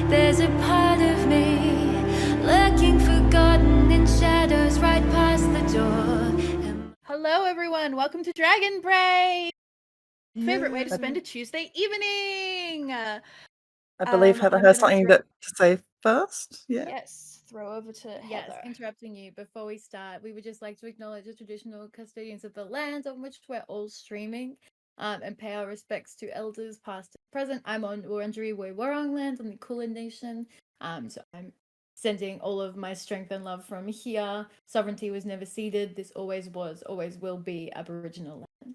There's a part of me lurking forgotten in shadows right past the door. Hello everyone, welcome to Dragonbreak! Favorite way to spend a Tuesday evening! I believe Heather has something to say first. Yeah. Yes, throw over to Heather. Yes, interrupting you before we start, we would just like to acknowledge the traditional custodians of the land on which we're all streaming, and pay our respects to elders past and present. I'm on Wurundjeri Woi-wurrung land on the Kulin Nation, so I'm sending all of my strength and love from here. Sovereignty was never ceded. This always was, always will be Aboriginal land.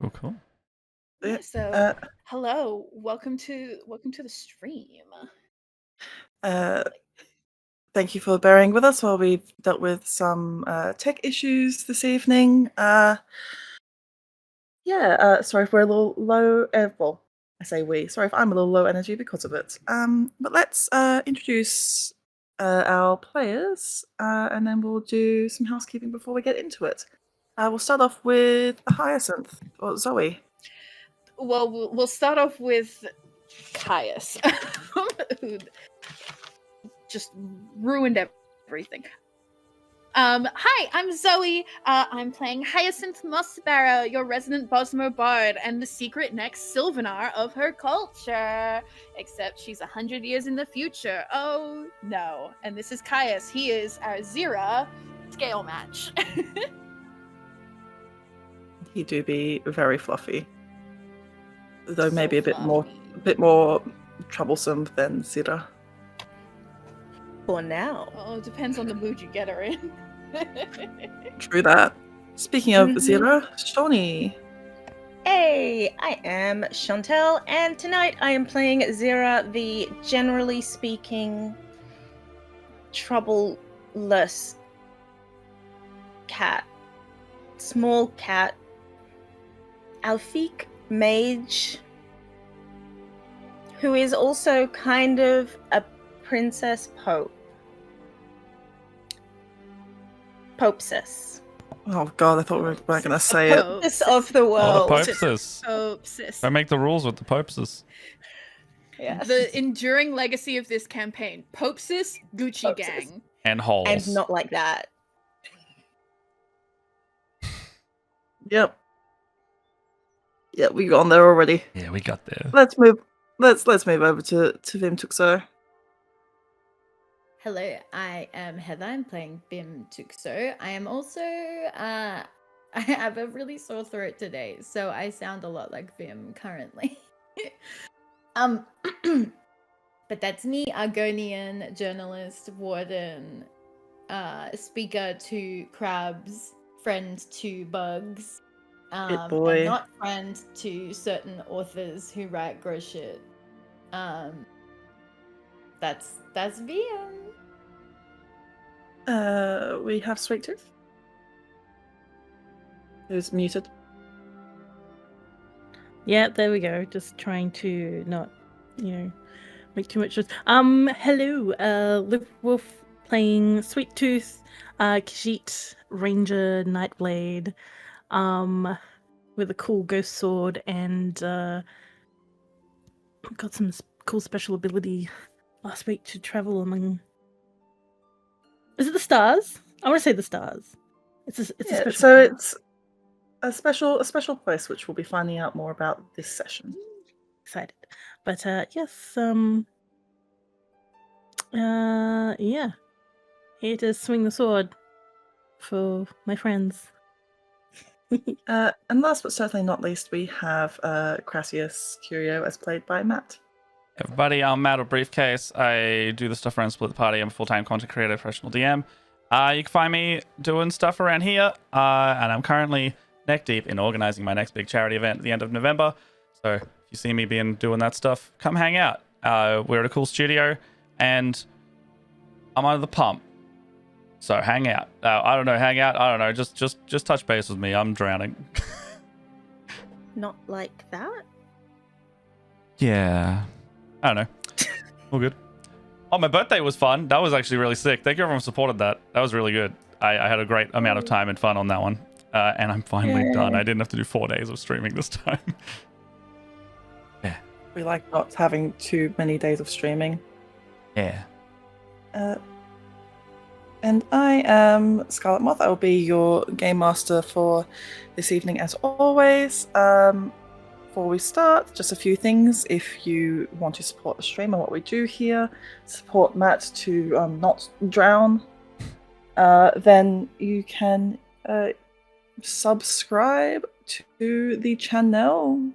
Oh, cool. Yeah, so hello, welcome to the stream. Thank you for bearing with us while we've dealt with some tech issues this evening. Sorry if we're a little low. Well, I say we. Sorry if I'm a little low energy because of it. But let's introduce our players, and then we'll do some housekeeping before we get into it. We'll start off with Hyacinth or Zoe. Well, we'll start off with Caius, who just ruined everything. Hi, I'm Zoe. I'm playing Hyacinth Mossbarrow, your resident Bosmo Bard, and the secret next Sylvanar of her culture. Except she's 100 years in the future. Oh, no. And this is Caius. He is our Zira scale match. He do be very fluffy, though So maybe a bit more troublesome than Zira. For now. Oh, it depends on the mood you get her in. True that. Speaking of Zira, Shawnee. Hey, I am Shauntelle, and tonight I am playing Zira, the generally speaking troubleless cat. Small cat. Alfique mage, who is also kind of a princess pope. Popesis. Oh god, I thought we were going to say it. Popes of the Oh, world. the Popesis. Popesis. I make the rules with the Popesis. Yes. The enduring legacy of this campaign: Popesis, Gucci Popesis. Gang. And holes. And not like that. Yep. Yeah, we got on there already. Yeah, we got there. Let's move over to Vim Tuxo. Hello, I am Heather. I'm playing Bim Tuxo. I am also, I have a really sore throat today, so I sound a lot like Bim currently. But that's me, Argonian journalist, warden, speaker to crabs, friend to bugs, and boy. not friend to certain authors who write gross shit. That's Bim. We have Sweet Tooth, who's muted. Yeah, there we go. Just trying to not, make too much. Hello, Liv Wolf playing Sweet Tooth, Khajiit Ranger Nightblade, with a cool ghost sword and got some cool special ability last week to travel among. Is it the stars? I want to say the stars. It's a special. So it's a special place which we'll be finding out more about this session. Excited, but yes, yeah, here to swing the sword for my friends. And last but certainly not least, we have Crassius Curio, as played by Matt. Everybody, I'm Matt of Briefcase. I do the stuff around Split the Party. I'm a full-time content creator, professional DM. You can find me doing stuff around here, and I'm currently neck deep in organizing my next big charity event at the end of November. So if you see me doing that stuff, come hang out. We're at a cool studio, and I'm under the pump. So hang out. I don't know. Just touch base with me. I'm drowning. Not like that? Yeah. I don't know. All good. Oh, my birthday was fun. That was actually really sick. Thank you everyone who supported that. That was really good. I had a great amount of time and fun on that one. And I'm finally done. I didn't have to do 4 days of streaming this time. We like not having too many days of streaming. Yeah. And I am Scarletmoth. I will be your game master for this evening, as always. Before we start, just a few things. If you want to support the stream and what we do here, support Matt to not drown, then you can subscribe to the channel.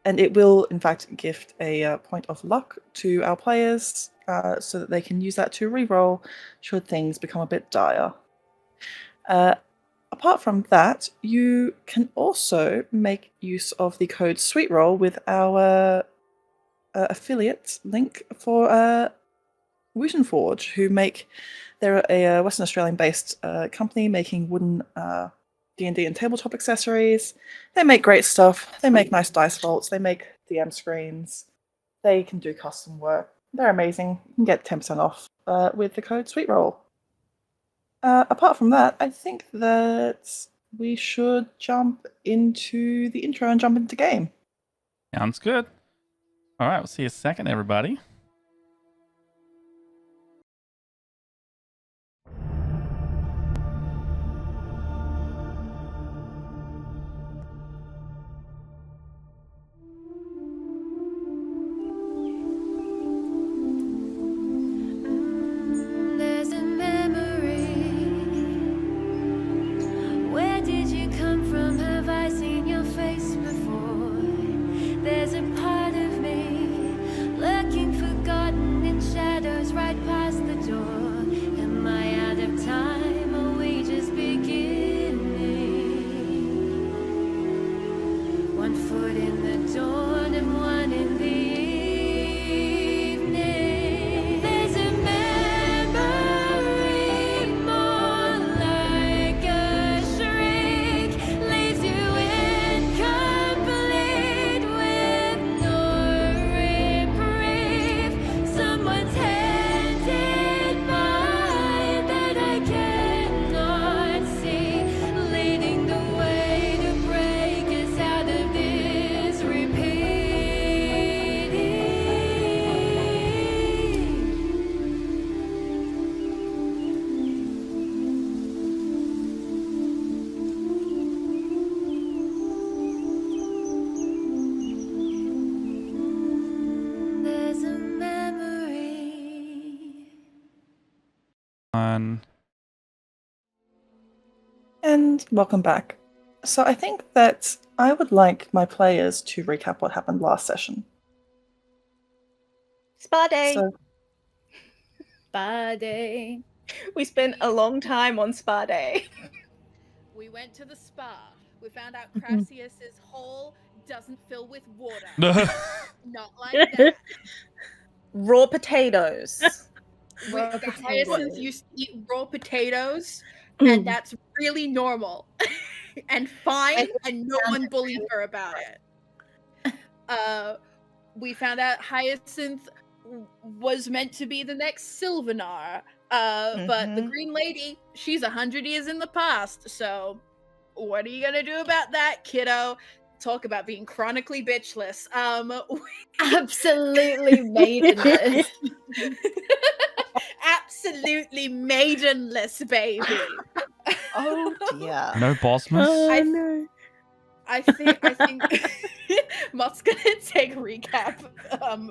And it will, in fact, gift a point of luck to our players so that they can use that to reroll should things become a bit dire. Apart from that, you can also make use of the code SWEETROLL with our affiliate link for Wooten Forge, who they're a Western Australian-based company making wooden D&D and tabletop accessories. They make great stuff. They make nice dice vaults. They make DM screens. They can do custom work. They're amazing. You can get 10% off with the code SWEETROLL. Apart from that, I think that we should jump into the intro and jump into game. Sounds good. All right, we'll see you in a second, everybody. There's a memory. Where did you come from? Have I seen your face before? There's a part of me lurking forgotten in shadows right past the door. Am I out of time? Are we just beginning? One foot in the dawn and one in the evening. There's a memory more like a shriek, leaves you incomplete with no reprieve. Someone's hand in mine that I cannot see, leading the way to break us out of this repeating. There's a memory. And welcome back. So I think that I would like my players to recap what happened last session. Spa day. So, Spa day. We spent a long time on spa day. We went to the spa. We found out Crassius's hole doesn't fill with water. Not like that. Raw potatoes. Hyacinth used to eat raw potatoes, and that's really normal and fine, and no one bullied her about it. We found out Hyacinth was meant to be the next Sylvanar, but the Green Lady, she's 100 years in the past, so what are you gonna do about that, kiddo? Talk about being chronically bitchless. Absolutely maidenless. Absolutely maidenless, baby. Oh dear. No bossmas? no. I think Mott's gonna take recap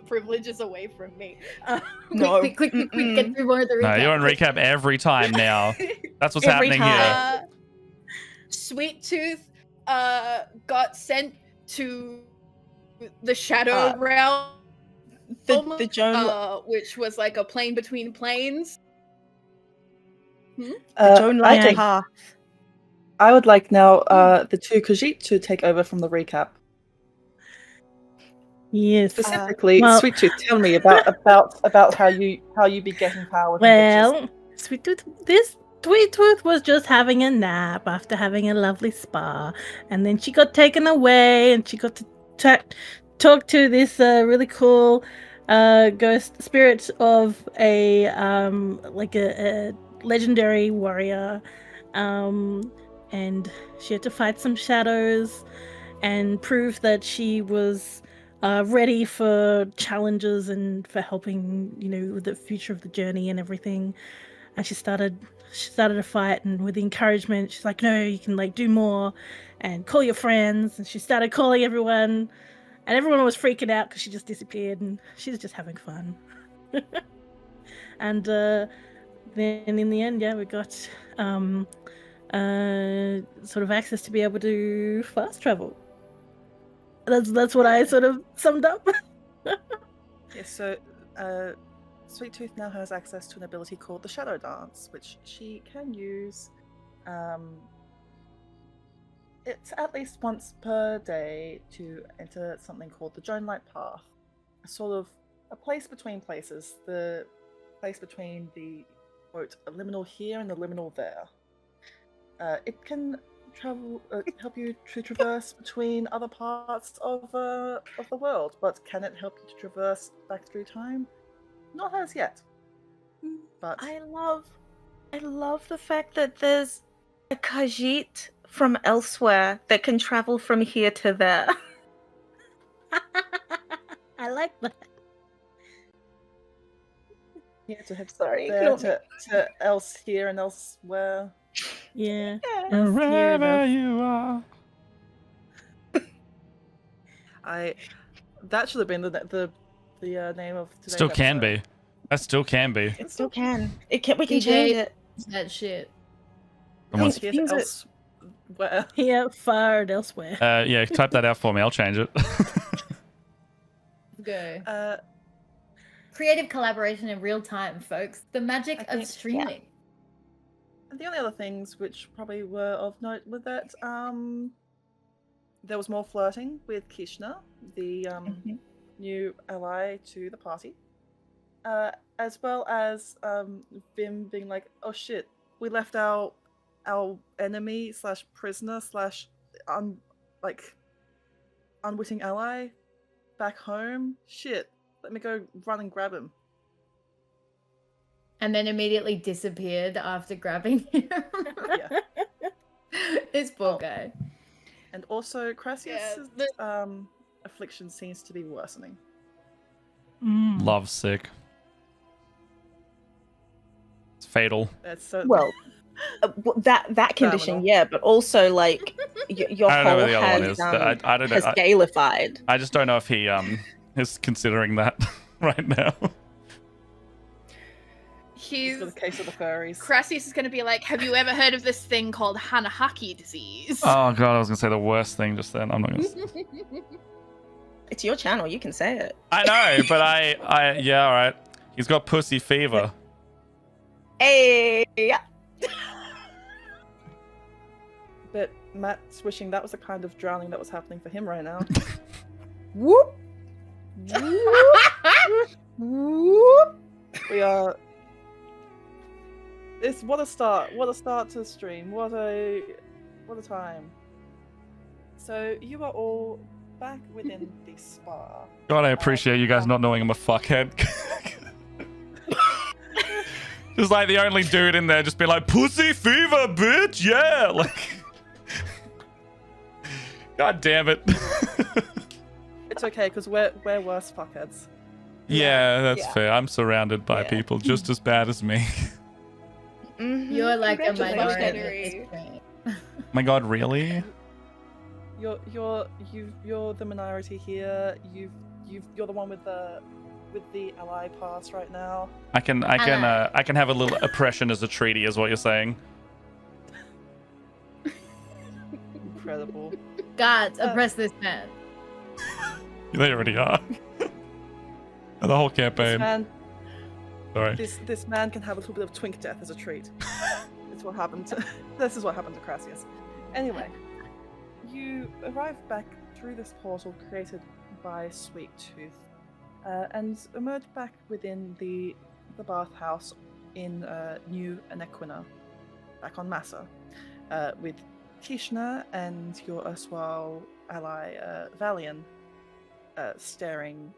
privileges away from me. No. Quick, get through more of the recap. No, you're on recap every time now. That's what's Every happening here. time. Sweet Tooth got sent to the Shadow Realm, The Joan which was like a plane between planes. Joan I Lighter think path. I would like now the two Khajiit to take over from the recap. Yes. Specifically, well- Sweet Tooth, tell me about how you be getting power. with bitches. Well, Sweet Tooth was just having a nap after having a lovely spa, and then she got taken away, and she got to talk to this really cool ghost spirit of a legendary warrior, and she had to fight some shadows, and proved that she was ready for challenges and for helping, with the future of the journey and everything. And she started a fight, and with the encouragement, she's like, no, you can do more and call your friends. And she started calling everyone, and everyone was freaking out because she just disappeared, and she's just having fun. And then in the end, we got sort of access to be able to fast travel. That's what I sort of summed up. Yes, so Sweet Tooth now has access to an ability called the Shadow Dance, which she can use. It's at least once per day to enter something called the Joan Light Path, a sort of a place between places, the place between the quote a liminal here and the liminal there. It can travel, help you to traverse between other parts of the world, but can it help you to traverse back through time? Not as yet. But I love the fact that there's a Khajiit from elsewhere that can travel from here to there. I like that. yeah, to have Sorry, there ignore to else here and elsewhere. Yeah. Yeah. Wherever you are. That should have been the name of today's Still can episode. be. That still can be. It still can. We can DJ change it. That shit. Someone's- Here Things to are- elsewhere. Here, far, and elsewhere. yeah, type that out for me. I'll change it. Go. Creative collaboration in real time, folks. The magic I of think- streaming. And the only other things which probably were of note were that there was more flirting with Kishna, the new ally to the party, as well as Vim being like, "Oh shit, we left our enemy / prisoner / unwitting ally back home. Shit, let me go run and grab him." And then immediately disappeared after grabbing him. Yeah. This poor Oh. guy. And also, Crassius' affliction seems to be worsening. Love sick. It's fatal. That's so Well, that condition, Terminal. yeah, but also your I don't know whole where the other one has is. I don't know. has galified. I just don't know if he is considering that right now. He's got a case of the furries. Crassius is going to be like, have you ever heard of this thing called Hanahaki disease? Oh god, I was gonna say the worst thing just then. I'm not gonna. It's your channel, you can say it. I know, but I yeah, all right. He's got pussy fever. Hey, yeah. But Matt's wishing that was the kind of drowning that was happening for him right now. Whoop. Whoop. We are. What a start! What a start to the stream! What a time! So you are all back within the spa. God, I appreciate you guys not knowing I'm a fuckhead. Just like the only dude in there, just be like, pussy fever, bitch, yeah, like. God damn it. It's okay because we're worse fuckheads. Yeah, that's Yeah. fair. I'm surrounded by Yeah. people just as bad as me. Mhm. You're like a Congratulations. minority at this point. My god, really? You're the minority here. You're the one with the ally pass right now. I can have a little oppression as a treaty, is what you're saying. Incredible. Guards, oppress this man. They already are. The whole campaign. Sorry. This man can have a little bit of twink death as a treat. That's what happened to. This is what happened to Crassius. Anyway, you arrive back through this portal created by Sweet Tooth, and emerge back within the bathhouse in New Anequina, back on Massa, with Kishna and your erstwhile ally Valian staring,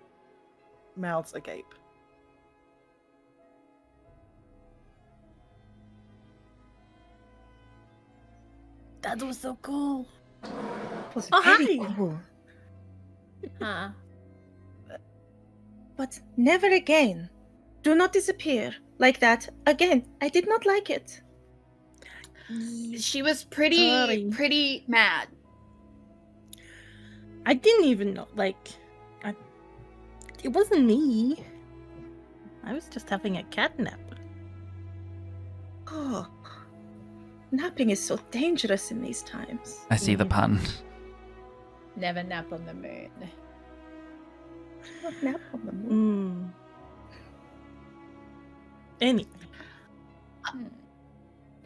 mouths agape. That was so cool. That was Oh, very hi. cool. Huh. But never again. Do not disappear like that again. I did not like it. She was pretty Sorry. pretty mad. I didn't even know. It wasn't me. I was just having a cat nap. Oh, napping is so dangerous in these times. I see the pun. Never nap on the moon. Not nap on the moon. Anyway.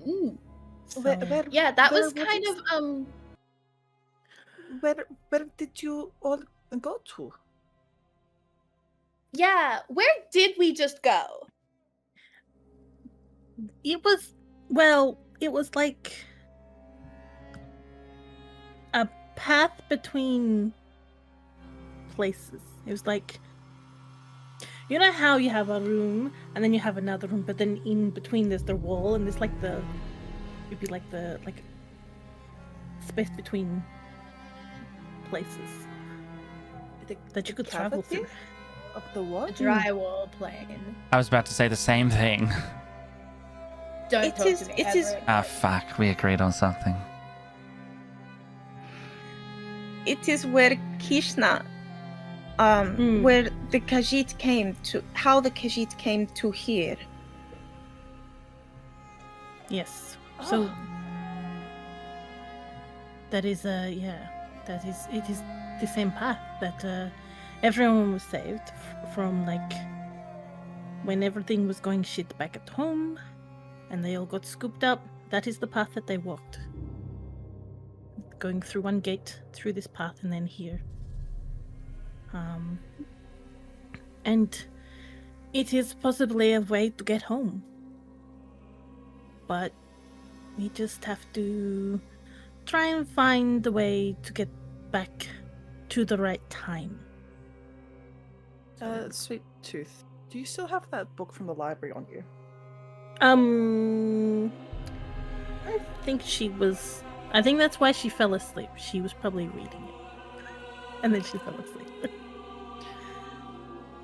Ooh. So- Yeah, that Where was kind is- of Where did you all go to? yeah, where did we just go? It was like a path between places. It was like, you know how you have a room and then you have another room, but then in between there's the wall and there's like it'd be like the space between places that you could travel Cavity through. of the A what? drywall plane. I was about to say the same thing. Don't It talk is- to me it ever is- again. Ah, fuck. We agreed on something. It is where Kishna, where the Khajiit came to, how the Khajiit came to here. Yes. So that is it is the same path that everyone was saved from, like when everything was going shit back at home and they all got scooped up. That is the path that they walked, going through one gate, through this path, and then here. And it is possibly a way to get home, but we just have to try and find the way to get back to the right time. Sweet Tooth, do you still have that book from the library on you? I think that's why she fell asleep. She was probably reading it. And then she fell asleep.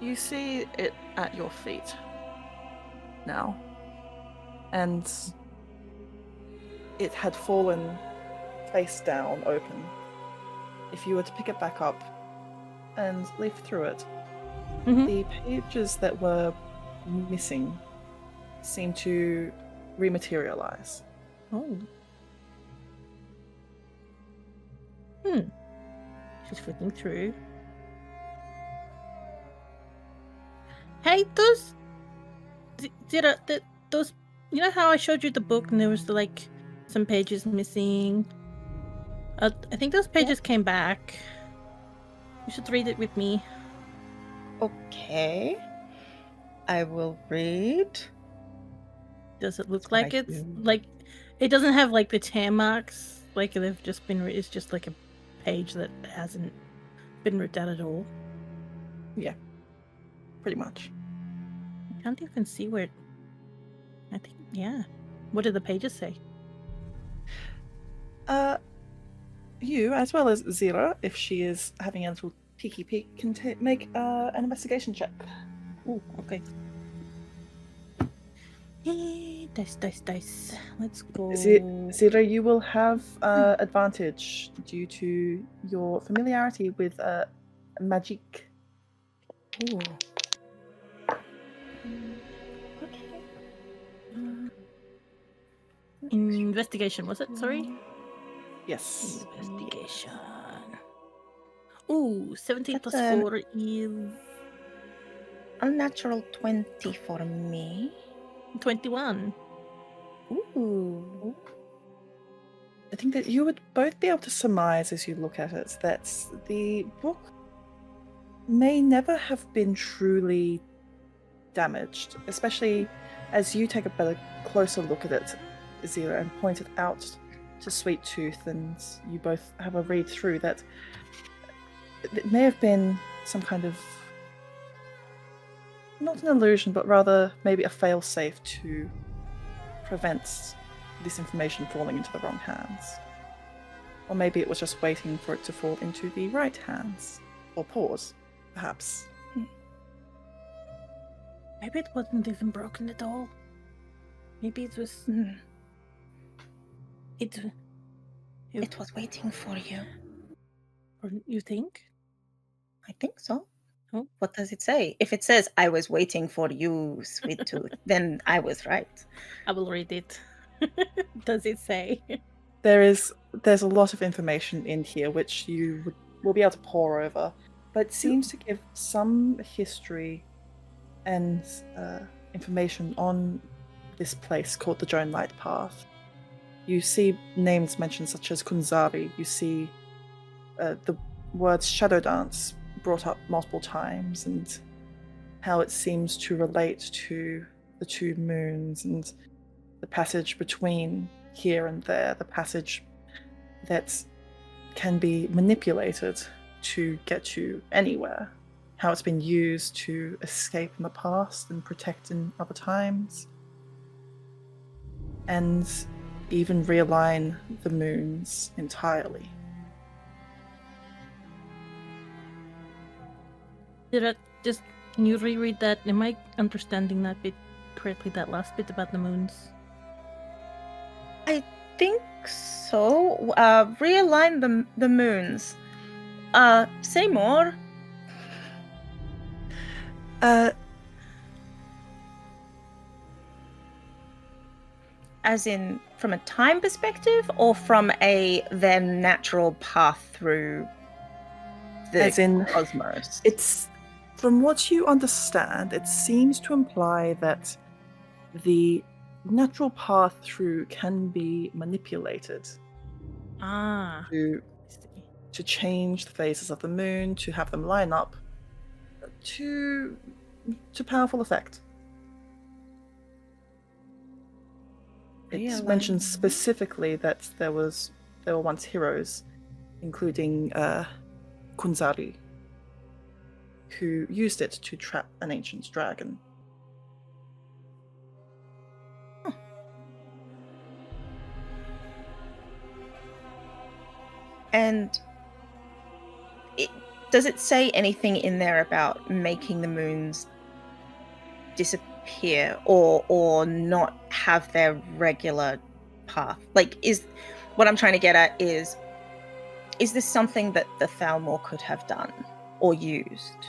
You see it at your feet now, and it had fallen face down open. If you were to pick it back up and leaf through it, Mhm. the pages that were missing seem to rematerialize. Oh. She's flipping through. Hey, those you know how I showed you the book and there was some pages missing? I think those pages came back. You should read it with me. Okay. I will read. Does it look what like I it's do. it doesn't have the tear marks, they've just been it's just like a page that hasn't been ripped out at all. Pretty much. I can't even see where I think, yeah. What did the pages say? You, as well as Zira, if she is having a little peeky peek, can make an investigation check. Oh, okay. Dice. Let's go. Zira, you will have advantage due to your familiarity with magic. Ooh. Investigation, was it? Sorry? Yes. Investigation. Ooh, 17 That's, plus 4 is Unnatural 20 for me. 21. Ooh. I think that you would both be able to surmise as you look at it that the book may never have been truly damaged, especially as you take a closer look at it, Zira, and point it out to Sweet Tooth, and you both have a read through that it may have been some kind of, not an illusion, but rather maybe a fail-safe to prevent this information falling into the wrong hands. Or maybe it was just waiting for it to fall into the right hands. Or paws, perhaps. Maybe it wasn't even broken at all. Maybe it was. It was waiting for you. Or you think? I think so. Oh. What does it say? If it says, I was waiting for you, sweet tooth, then I was right. I will read it. Does it say? There's a lot of information in here which you will be able to pore over, but it seems to give some history and information on this place called the Dronelight Path. You see names mentioned such as Kunzari. You see the words Shadow Dance brought up multiple times, and how it seems to relate to the two moons and the passage between here and there, the passage that can be manipulated to get you anywhere, how it's been used to escape in the past and protect in other times, and even realign the moons entirely. Can you reread that? Am I understanding that bit correctly, that last bit about the moons? I think so. Realign the moons. Say more. As in, from a time perspective, or from their natural path through the As in, cosmos? it's, from what you understand, it seems to imply that the natural path through can be manipulated Ah. to change the phases of the moon, to have them line up to powerful effect. It mentions specifically that there were once heroes, including Kunzari, who used it to trap an ancient dragon. And does it say anything in there about making the moons disappear or not have their regular path? Like, what I'm trying to get at is this something that the Thalmor could have done or used?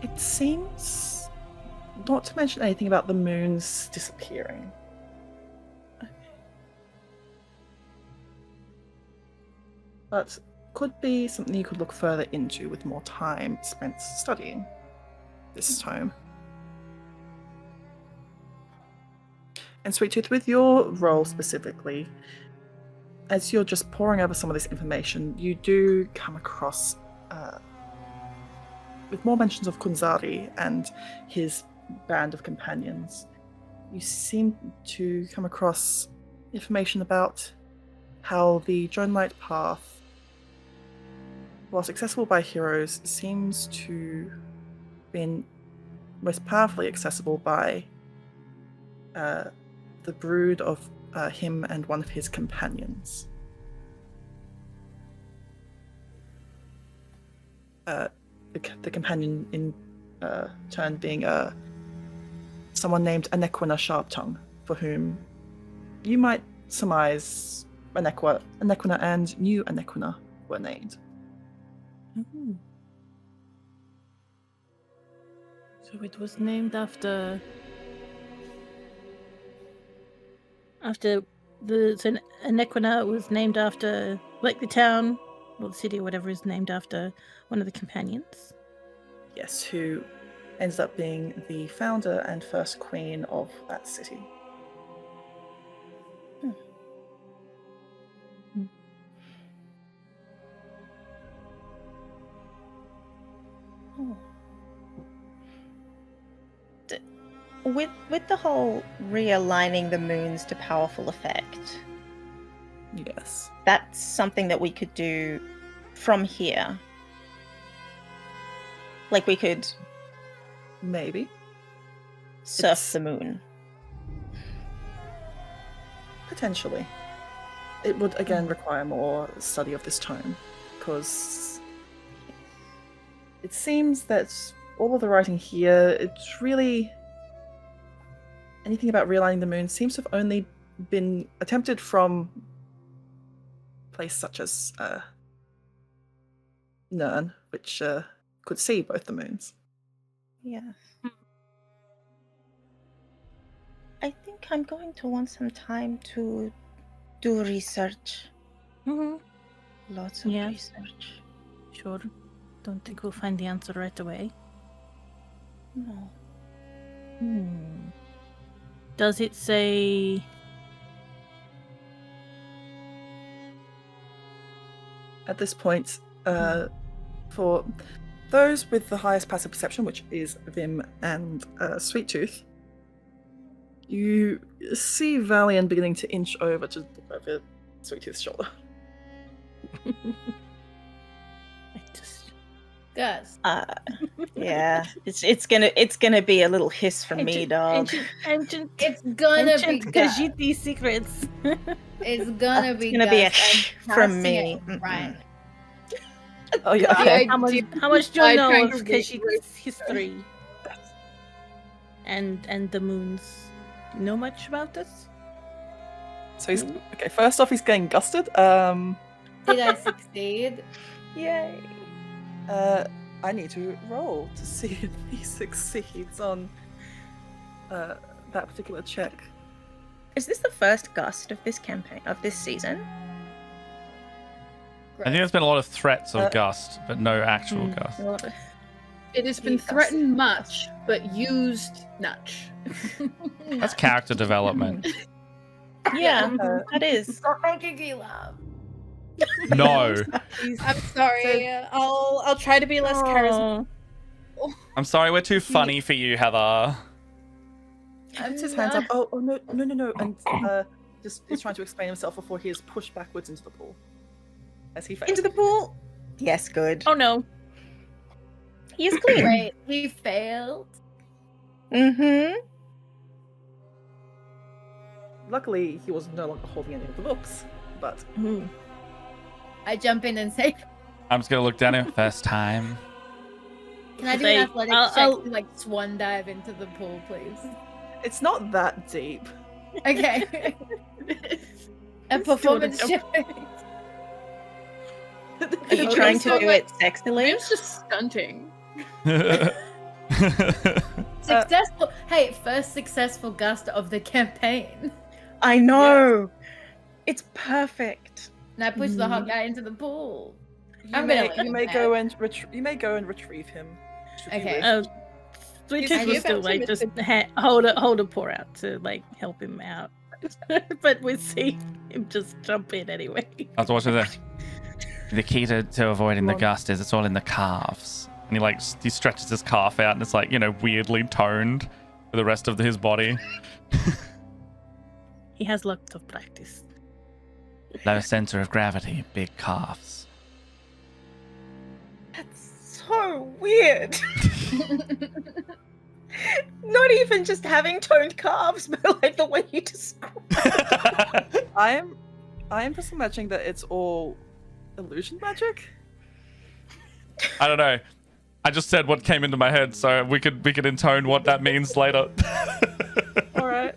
It seems not to mention anything about the moons disappearing. But could be something you could look further into with more time spent studying this tome. And Sweet Tooth, with your role specifically, as you're just poring over some of this information, you do come across with more mentions of Kunzari and his band of companions. You seem to come across information about how the Dronelight Path, whilst accessible by heroes, seems to have been most powerfully accessible by the brood of him and one of his companions. The companion in turn being someone named Anequina Sharptongue, for whom you might surmise Anequina and new Anequina were named. Mm-hmm. So it was named after Anequina was named after, like, the town or the city or whatever is named after one of the companions. Yes, who ends up being the founder and first queen of that city. With the whole realigning the moons to powerful effect, Yes. that's something that we could do from here. Like, we could Maybe. surf It's- the moon. Potentially. it would again require more study of this tome, because it seems that all of the writing here, it's really anything about realigning the moon seems to have only been attempted from a place such as Nern, which could see both the moons. Yeah. I think I'm going to want some time to do research. Lots of Yeah. research. Sure. Don't think we'll find the answer right away. No. Does it say... At this point, for those with the highest passive perception, which is Vim and Sweet Tooth, you see Valian beginning to inch over to look over Sweet Tooth's shoulder. I just... Gus. Yeah. It's gonna be a little hiss from me, dog. Ancient It's gonna be Gus. Khajiit secrets. It's gonna be gonna be a Gus. I'm from casting me. it right. Oh yeah, The okay. How much do I you know tried of to read Khajiit's history? And the moons? Do you know much about this? So he's okay. First off, he's getting gusted. Did I succeed? Yay. I need to roll to see if he succeeds on that particular check. Is this the first gust of this campaign, of this season? I think there's been a lot of threats of Uh, gust, but no actual gust. It has been Yes. threatened much, but used much. That's character development. Yeah, that is. Stop making me laugh. No. I'm sorry. I'll try to be less charismatic. Oh, I'm sorry, we're too funny for you, Heather. He puts his hands up. Oh no, and just is trying to explain himself before he is pushed backwards into the pool. As he fails. Into the pool. Yes, good. oh no. He is clean. Wait, he failed. Mm-hmm. Luckily, he was no longer holding any of the books, but I jump in and say, I'm just gonna look down here. First time. "Can I do Say, an athletics I'll- check to like swan dive into the pool, please?" it's not that deep. Okay. A Let's do performance it. check. Are you trying to do it sexily? It's just stunting. Successful. Hey, first successful gust of the campaign. I know. It's perfect. And I push the hot guy into the pool. You I'm may, gonna let you him may have go and retrieve him. should you Okay. wish. Sweet Is- Tooth have will you still got like to just Mr. hold a pour out to like help him out. But we see him just jump in anyway. I was watching this. The key to avoiding the Come on. gust is it's all in the calves. And he stretches his calf out and it's like, weirdly toned for the rest of his body. He has lots of practice. Low center of gravity, big calves. That's so weird. Not even just having toned calves, but like the way you describe. I am just imagining that it's all illusion magic. I don't know. I just said what came into my head, so we could intone what that means later. All right.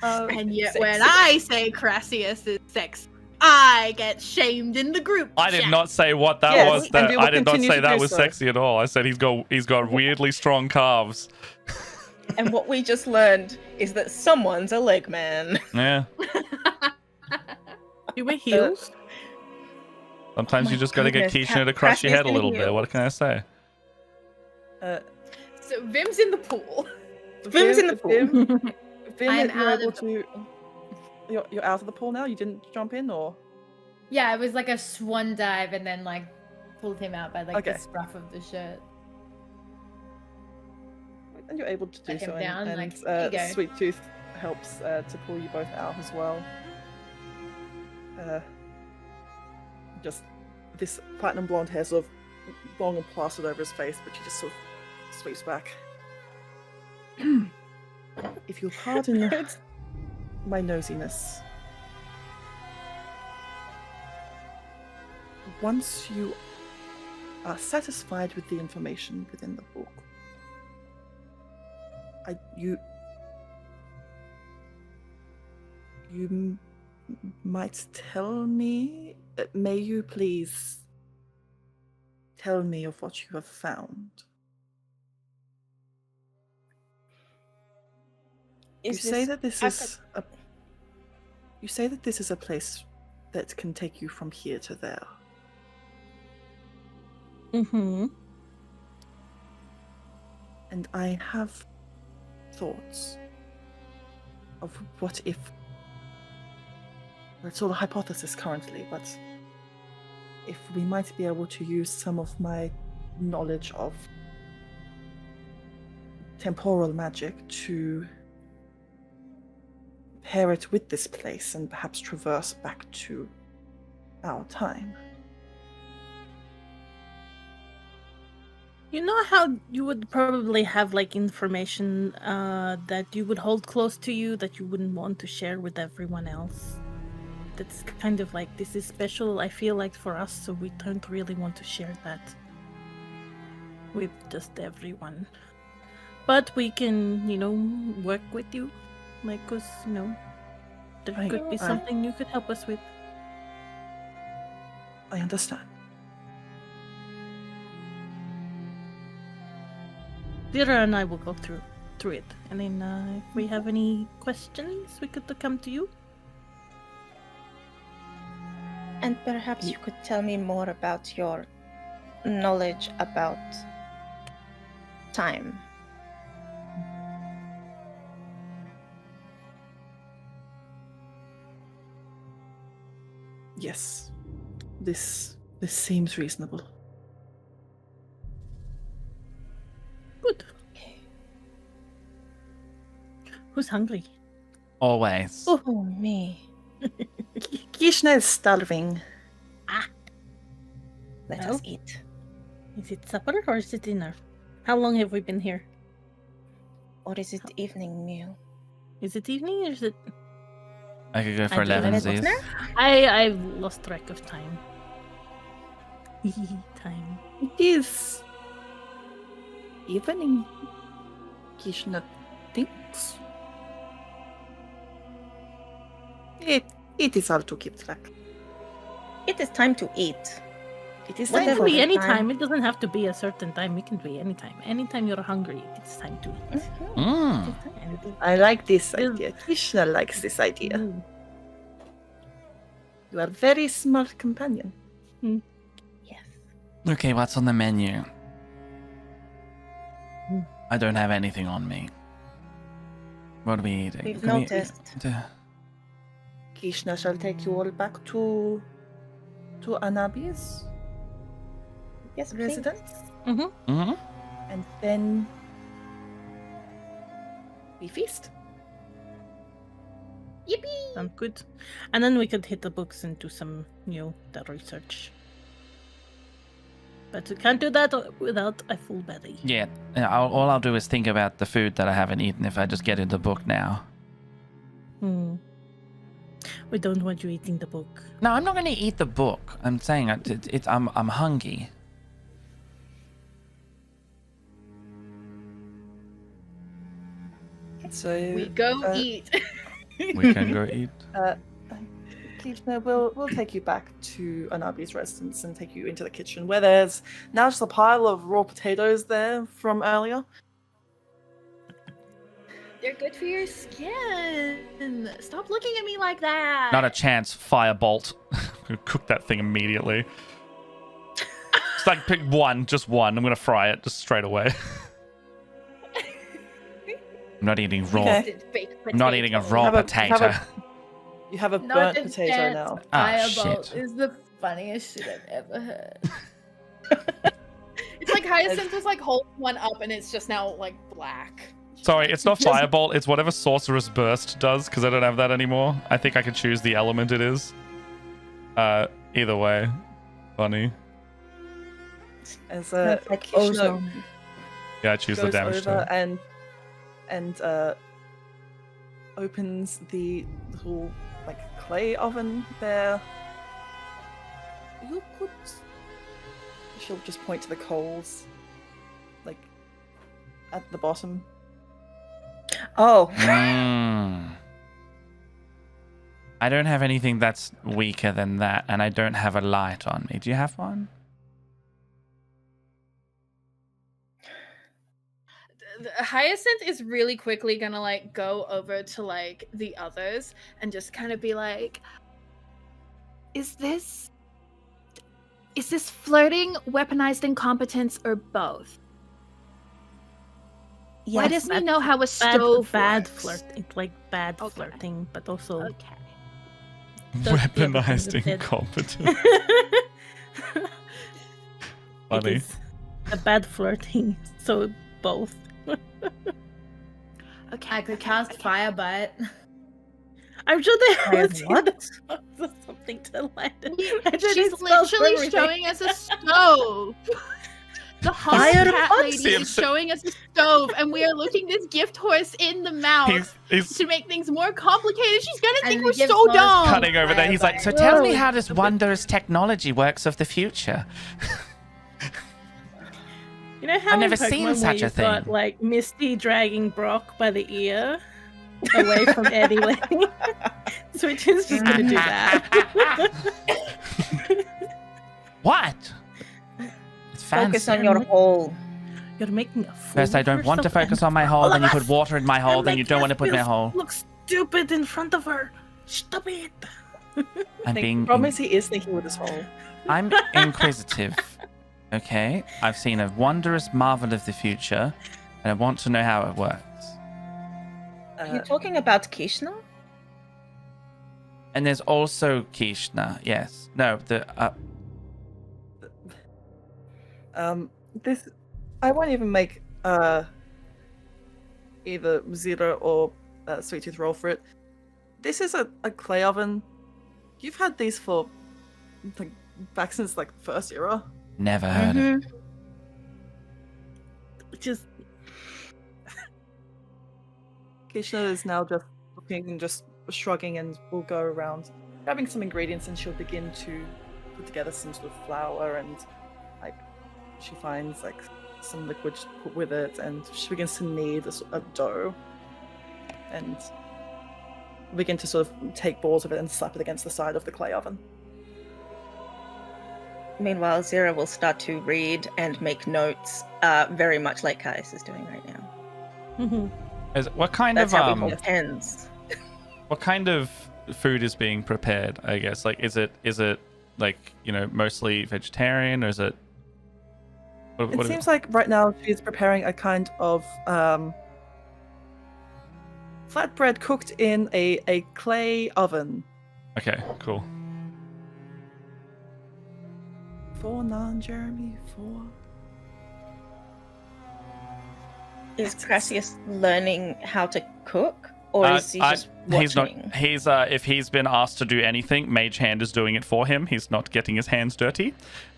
And yet, when I say Crassius is sex, I get shamed in the group. I did chat. not say what that Yes, was. and That we will I did not continue say to that do was so. sexy at all. I said he's got weirdly strong calves. And what we just learned is that someone's a leg man. Yeah. You wear heels? Sometimes my you just got to get goodness, Keisha to crush your Crassius head a in little bit. heels. What can I say? So Vim's in the pool. Vim's in the pool. Vim, I'm you're out able of the to. You're out of the pool now. You didn't jump in, or Yeah, it was like a swan dive and then like pulled him out by like Okay. the scruff of the shirt. and you're able to do Let him so. down, And like, here you go. Sweet Tooth helps to pull you both out as well. Just this platinum blonde hair sort of long and plastered over his face, but she just sort of sweeps back. If you'll pardon my nosiness, once you are satisfied with the information within the book, you might tell me. May you please tell me of what you have found? You say that this is a place that can take you from here to there. Mm-hmm. And I have thoughts of what if. It's all a hypothesis currently, but if we might be able to use some of my knowledge of temporal magic to pair it with this place and perhaps traverse back to our time. You know how you would probably have like information that you would hold close to you that you wouldn't want to share with everyone else? That's kind of like, this is special, I feel like, for us, so we don't really want to share that with just everyone. But we can, work with you. Like, cause, there could be something you could help us with. I understand. Vera and I will go through it, and then if we have any questions, we could come to you. And perhaps you could tell me more about your knowledge about time. Yes. This seems reasonable. Good. Who's hungry? Always. Oh, me. Kishna is starving. Let Well. us eat. Is it supper or is it dinner? How long have we been here? Or is it evening meal? Is it evening or is it... I could go for I do 11s. I've lost track of time. Time. It is evening. Kishna thinks. It is hard to keep track. It is time to eat. It is Well, time it for can be any time. time. It doesn't have to be a certain time. It can be any time. Anytime you're hungry, it's time to eat. Mm. And- I like this Is- idea. Kishna likes this idea. Mm. You are a very smart companion. Yes. Okay, what's on the menu? Mm. I don't have anything on me. What are we eating? We've Can we- noticed. Kishna shall take you all back to Anabi's Yes, please. residence, Mhm. and then we feast. Yippee! Sounds good. And then we could hit the books and do some, the research. But we can't do that without a full belly. Yeah, all I'll do is think about the food that I haven't eaten if I just get in the book now. Hmm. We don't want you eating the book. No, I'm not going to eat the book. I'm saying I'm hungry. So We go eat. We can go eat. Kishna, we'll take you back to Anabi's residence and take you into the kitchen, where there's now just a pile of raw potatoes there from earlier. They're good for your skin. Stop looking at me like that. Not a chance. Firebolt. Cook that thing immediately. It's like pick one, just one. I'm gonna fry it just straight away. I'm not eating raw. Okay. I'm not eating a raw Have a- potato. have a- You have a Not burnt a potato chance. now. Ah, Firebolt shit. is the funniest shit I've ever heard. It's like Hyacinth was like holding one up and it's just now like black. Sorry, it's not Firebolt. It's whatever Sorcerer's Burst does, because I don't have that anymore. I think I can choose the element it is. Either way. Funny. As Sounds like Kishna ozone. Yeah, I choose the goes damage over type. and opens the little clay oven there, you could. She'll just point to the coals, like at the bottom. Oh, I don't have anything that's weaker than that, and I don't have a light on me. Do you have one? Hyacinth is really quickly gonna like go over to like the others and just kind of be like, is this flirting, weaponized incompetence, or both? Why doesn't he know how a stove bad works? flirt. It's like bad Okay. flirting, but also Okay. Weaponized bit. incompetence. It Funny. is a bad flirting. So both. Okay. I could cast Fire Bite. I'm sure there was what? something to light. She's literally showing us a stove. The Fire cat what? lady See, is showing us a stove, and we are looking this gift horse in the mouth He's to make things more complicated. She's gonna And think the we're gift so horse dumb. cutting over there. He's like, so Whoa. tell me how this wondrous technology works of the future. You know how I've never in Pokemon seen where such a you've got thing. like Misty dragging Brock by the ear away from Eddie? Switch is just gonna do that. What? It's fancy. Focus on your hole. You're making a fool First, I of don't want to yourself focus and on my hole, then you put all water in my of hole, us then you make don't want to put in my us hole. look stupid in front of her. Stop it. I'm being. Problem is, he is thinking with his hole. I'm inquisitive. Okay? I've seen a wondrous marvel of the future, and I want to know how it works. Are you talking about Kishna? And there's also Kishna. Yes. No, the. This, I won't even make either Zero or Sweet Tooth roll for it. This is a clay oven. You've had these for like back since like the first era. Never heard of it. Just Kishna is now just looking and just shrugging, and will go around grabbing some ingredients, and she'll begin to put together some sort of flour, and like she finds like some liquid to put with it, and she begins to knead a dough, and begin to sort of take balls of it and slap it against the side of the clay oven. Meanwhile, Zira will start to read and make notes, very much like Caius is doing right now. What kind That's of how we hold pens. what kind of food is being prepared? I guess like is it like mostly vegetarian, or is it? It seems like right now she's preparing a kind of flatbread cooked in a clay oven. Okay, cool. For non-Jeremy, for... Is Crassius learning how to cook, or is he just watching? He's not. He's if he's been asked to do anything, Mage Hand is doing it for him. He's not getting his hands dirty.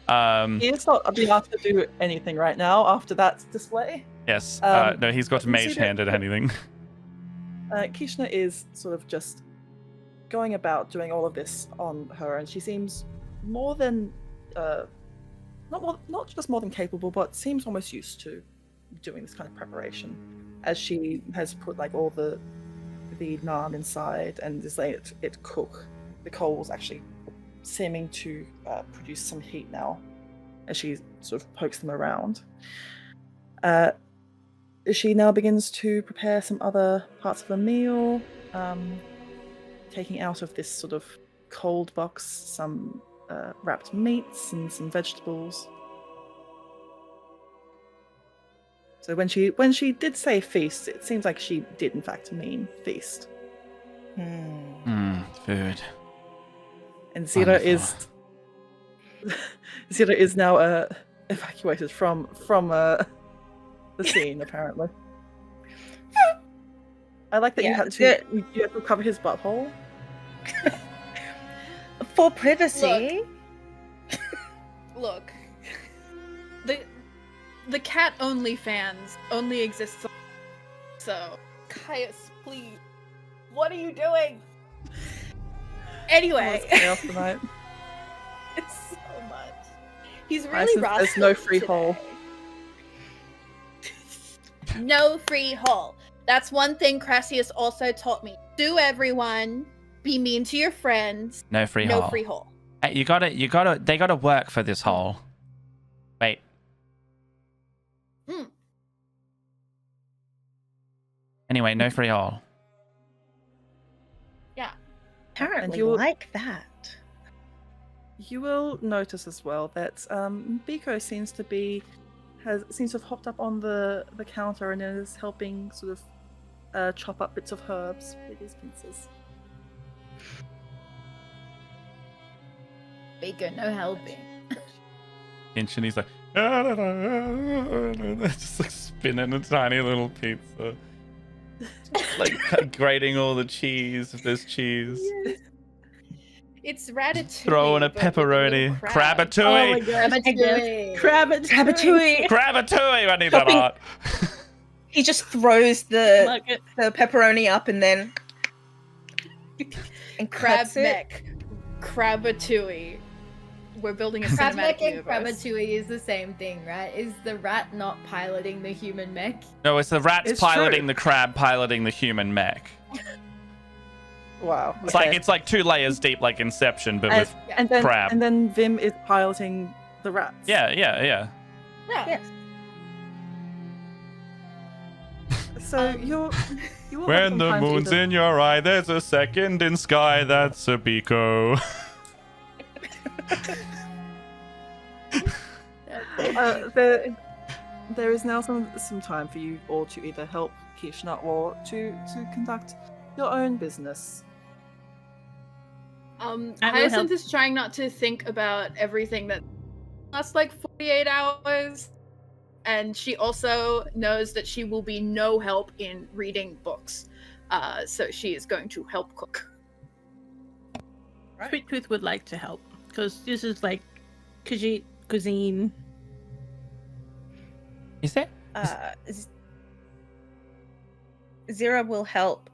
He is not being asked to do anything right now after that display. Yes. Um, No, he's got to you Mage see that- Hand at anything. Kishna is sort of just going about doing all of this on her, and she seems more than not just more than capable, but seems almost used to doing this kind of preparation, as she has put like all the naan inside and is letting it cook. The coals actually seeming to produce some heat now, as she sort of pokes them around. She now begins to prepare some other parts of the meal, taking out of this sort of cold box some wrapped meats and some vegetables. So when she did say feast, it seems like she did in fact mean feast. Food. And Zira is now evacuated from the scene apparently. I like that you had to cover his butthole. For privacy. Look. The cat OnlyFans only exists. So, Caius, please. What are you doing? Anyway. Chaos tonight. It's so He's really Hyacinth rascal. says no free hole. No free hole. That's one thing Crassius also taught me. Sue everyone. Be mean to your friends. No free No hole. free hole. Hey, they gotta work for this hole. Wait. Mm. Anyway, no free hole. Apparently you will- like that. You will notice as well that Biko seems to have hopped up on the counter and is helping sort of chop up bits of herbs with his pincers. Baker, no helping. And he's like, just like spinning a tiny little pizza. Like grating all the cheese if there's cheese. It's ratatouille. Throw in a but with little pepperoni. crab. Oh my Crab-a-tooie. god. Ratatouille. Ratatouille. Crab-a-tooie. I need that Chopping- art. He just throws the Like it. pepperoni up and then and Crab cuts it. mech. Crab-a-tooie. We're building a Crab cinematic mech and universe. Ratatouille is the same thing, right? Is the rat not piloting the human mech? No, it's the rats It's piloting true. the crab piloting the human mech. Wow. It's like 2 layers deep, like Inception, but with and then crab. and then Vim is piloting the rats. yeah. Yeah. Yes. So you will have When some the time to moon's either- in your eye, there's a second in sky. That's a Biko. there is now some time for you all to either help Kishna or to conduct your own business. I will Hyacinth help. is trying not to think about everything that lasts like 48 hours. And she also knows that she will be no help in reading books. So she is going to help cook. Sweet Tooth would like to help because this is like Khajiit cuisine. Is it? Zira will help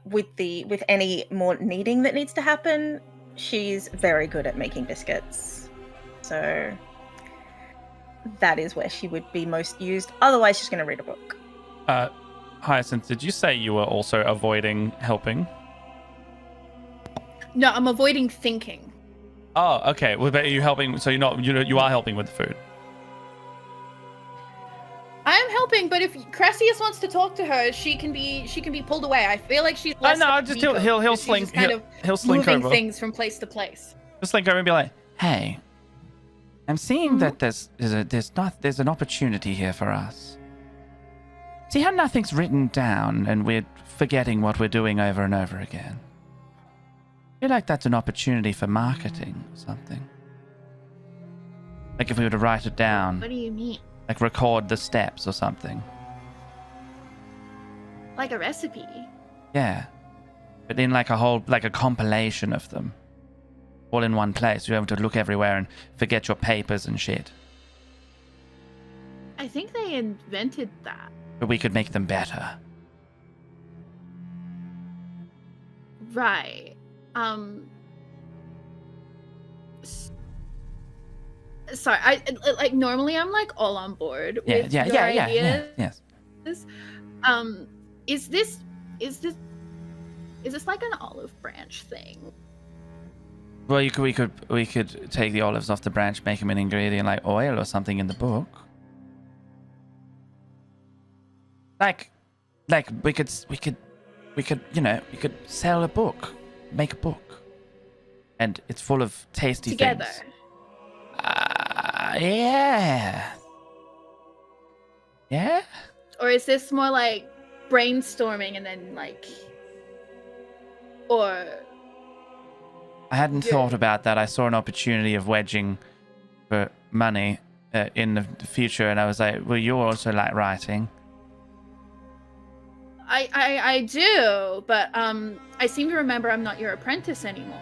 with any more kneading that needs to happen. She's very good at making biscuits, so that is where she would be most used. Otherwise, she's going to read a book. Hyacinth, did you say you were also avoiding helping? No, I'm avoiding thinking. Oh, okay. Well, but are you helping? So you are helping with the food. I am helping, but if Crassius wants to talk to her, she can be pulled away. I feel like she's less no, like just Miko, he'll because she's slink just kind of he'll slink moving over. things from place to place. Just slink over and be like, "Hey, I'm seeing that there's an opportunity here for us. See how nothing's written down and we're forgetting what we're doing over and over again. I feel like that's an opportunity for marketing or something. Like if we were to write it down, What do you mean? like record the steps or something. Like a recipe? Yeah, but in like a compilation of them, all in one place. You're able to look everywhere and forget your papers and shit. I think they invented that. But we could make them better. Right. Sorry, I like normally I'm like all on board with your ideas. Yes. Is this like an olive branch thing? Well, we could take the olives off the branch, make them an ingredient like oil or something in the book. Like we could sell a book, make a book, and it's full of tasty Together. things. Yeah. Yeah. Or is this more like brainstorming and then like, or I hadn't Yeah. thought about that. I saw an opportunity of wedging for money in the future, and I was like, well, you also like writing. I do, but I seem to remember I'm not your apprentice anymore.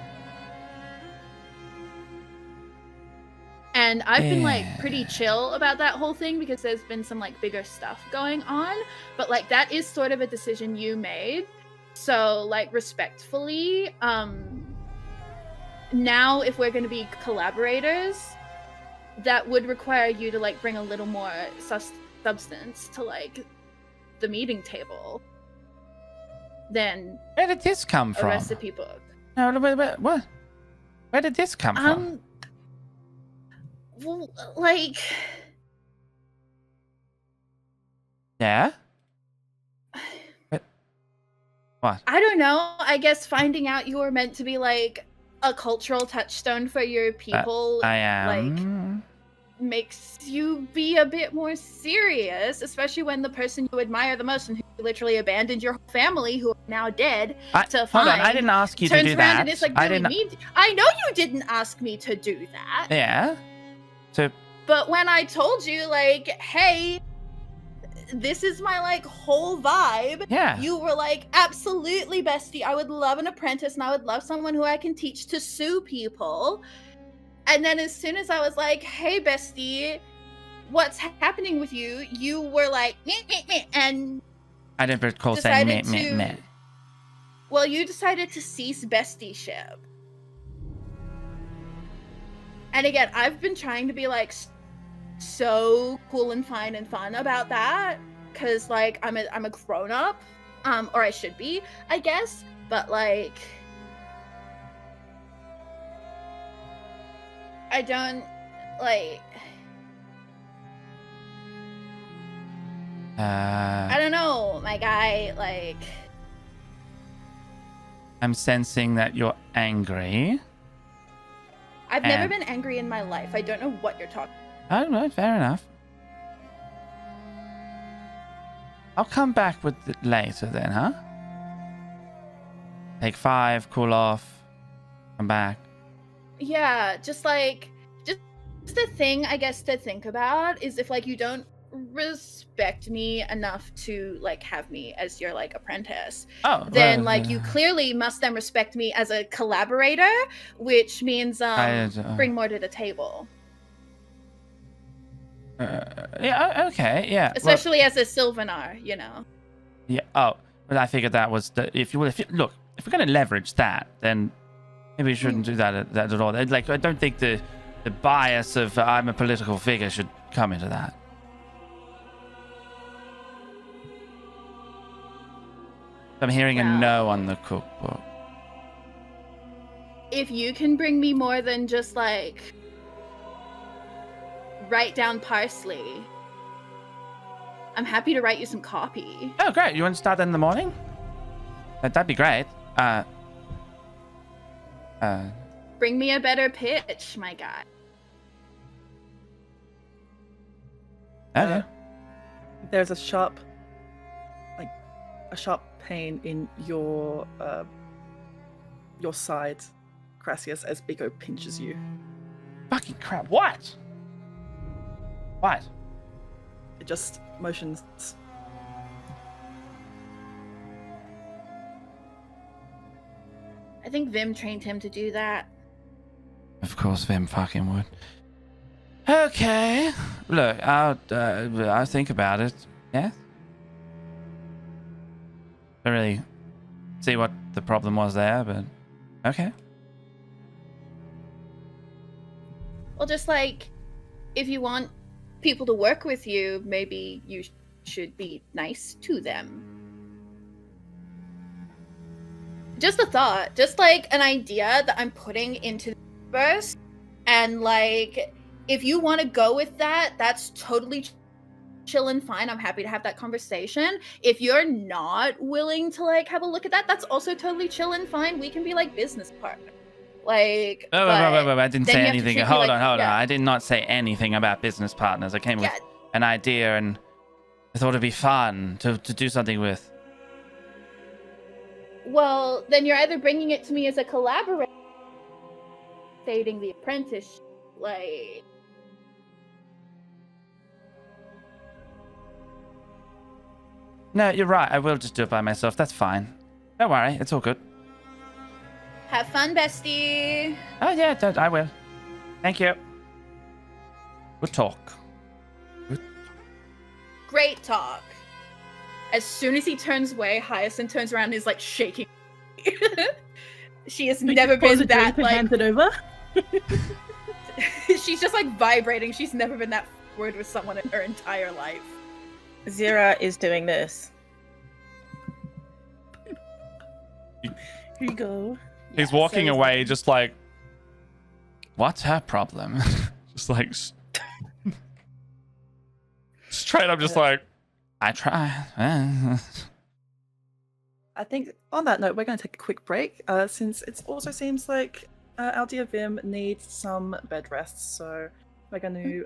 And I've been like pretty chill about that whole thing because there's been some like bigger stuff going on, but like that is sort of a decision you made. So like respectfully, now if we're going to be collaborators, that would require you to like bring a little more substance to like the meeting table than Where did this come a from? recipe book. No, what? Where did this come from? Well, like, Yeah? What? I don't know. I guess finding out you were meant to be like a cultural touchstone for your people, I am. makes you be a bit more serious, especially when the person you admire the most and who literally abandoned your whole family, who are now dead, to Hold on, I find, didn't ask you to turns do around that. and it's like, I really didn't. mean. I know you didn't ask me to do that. Yeah. So But when I told you, like, hey, this is my like whole vibe, yeah. you were like, absolutely, bestie. I would love an apprentice and I would love someone who I can teach to sue people. And then as soon as I was like, hey, bestie, what's happening with you? You were like, meh, meh, meh, and I didn't recall saying meh, decided meh, to- meh. well, you decided to cease bestieship. And again, I've been trying to be like so cool and fine and fun about that, because like I'm a grown up, or I should be, I guess. But like, I don't like. I don't know, my guy. Like, I'm sensing that you're angry. I've never And- been angry in my life. I don't know what you're talking. I don't know, fair enough. I'll come back with it later then, huh? Take 5, cool off, come back. Yeah, just the thing I guess to think about is if like you don't respect me enough to like have me as your like apprentice, Oh, then well, like you clearly must then respect me as a collaborator, which means bring more to the table, yeah, okay, yeah. especially as a Sylvanar, you know. Yeah. Oh, but I figured that was if we're going to leverage that, then maybe we shouldn't do that at all. Like, I don't think the bias of I'm a political figure should come into that. I'm hearing a no on the cookbook. If you can bring me more than just like write down parsley, I'm happy to write you some copy. Oh, great. You want to start that in the morning? That'd be great. Bring me a better pitch, my guy. Okay. There's a sharp pain in your side, Crassius, as Biko pinches you. Fucking crap. What? What? It just motions. I think Vim trained him to do that. Of course, Vim fucking would. Okay. Look, I'll think about it. Yeah? Don't really see what the problem was there, but okay. Well, just like, if you want people to work with you, maybe you should be nice to them. Just a thought, just like an idea that I'm putting into the universe. And like, if you want to go with that, that's totally chill and fine. I'm happy to have that conversation. If you're not willing to like have a look at that, that's also totally chill and fine. We can be like business partners. Like, Wait, I didn't then say you have to anything. treat me Hold like- on. yeah. I did not say anything about business partners. I came with Yeah. an idea and I thought it'd be fun to do something with. Well, then you're either bringing it to me as a collaborator, stating the apprentice, like. No, you're right. I will just do it by myself. That's fine. Don't worry. It's all good. Have fun, bestie. Oh, yeah, I will. Thank you. Good talk. Great talk. As soon as he turns away, Hyacinth turns around and is like shaking. She has never Pause been the drink that and like. hand it over. She's just like vibrating. She's never been that forward with someone in her entire life. Zira is doing this. Here you go. He's Yeah, walking so away, just like, what's her problem? Just like, straight up, just like, I try. I think on that note, we're going to take a quick break since it also seems like our dear Vim needs some bed rest. So we're going to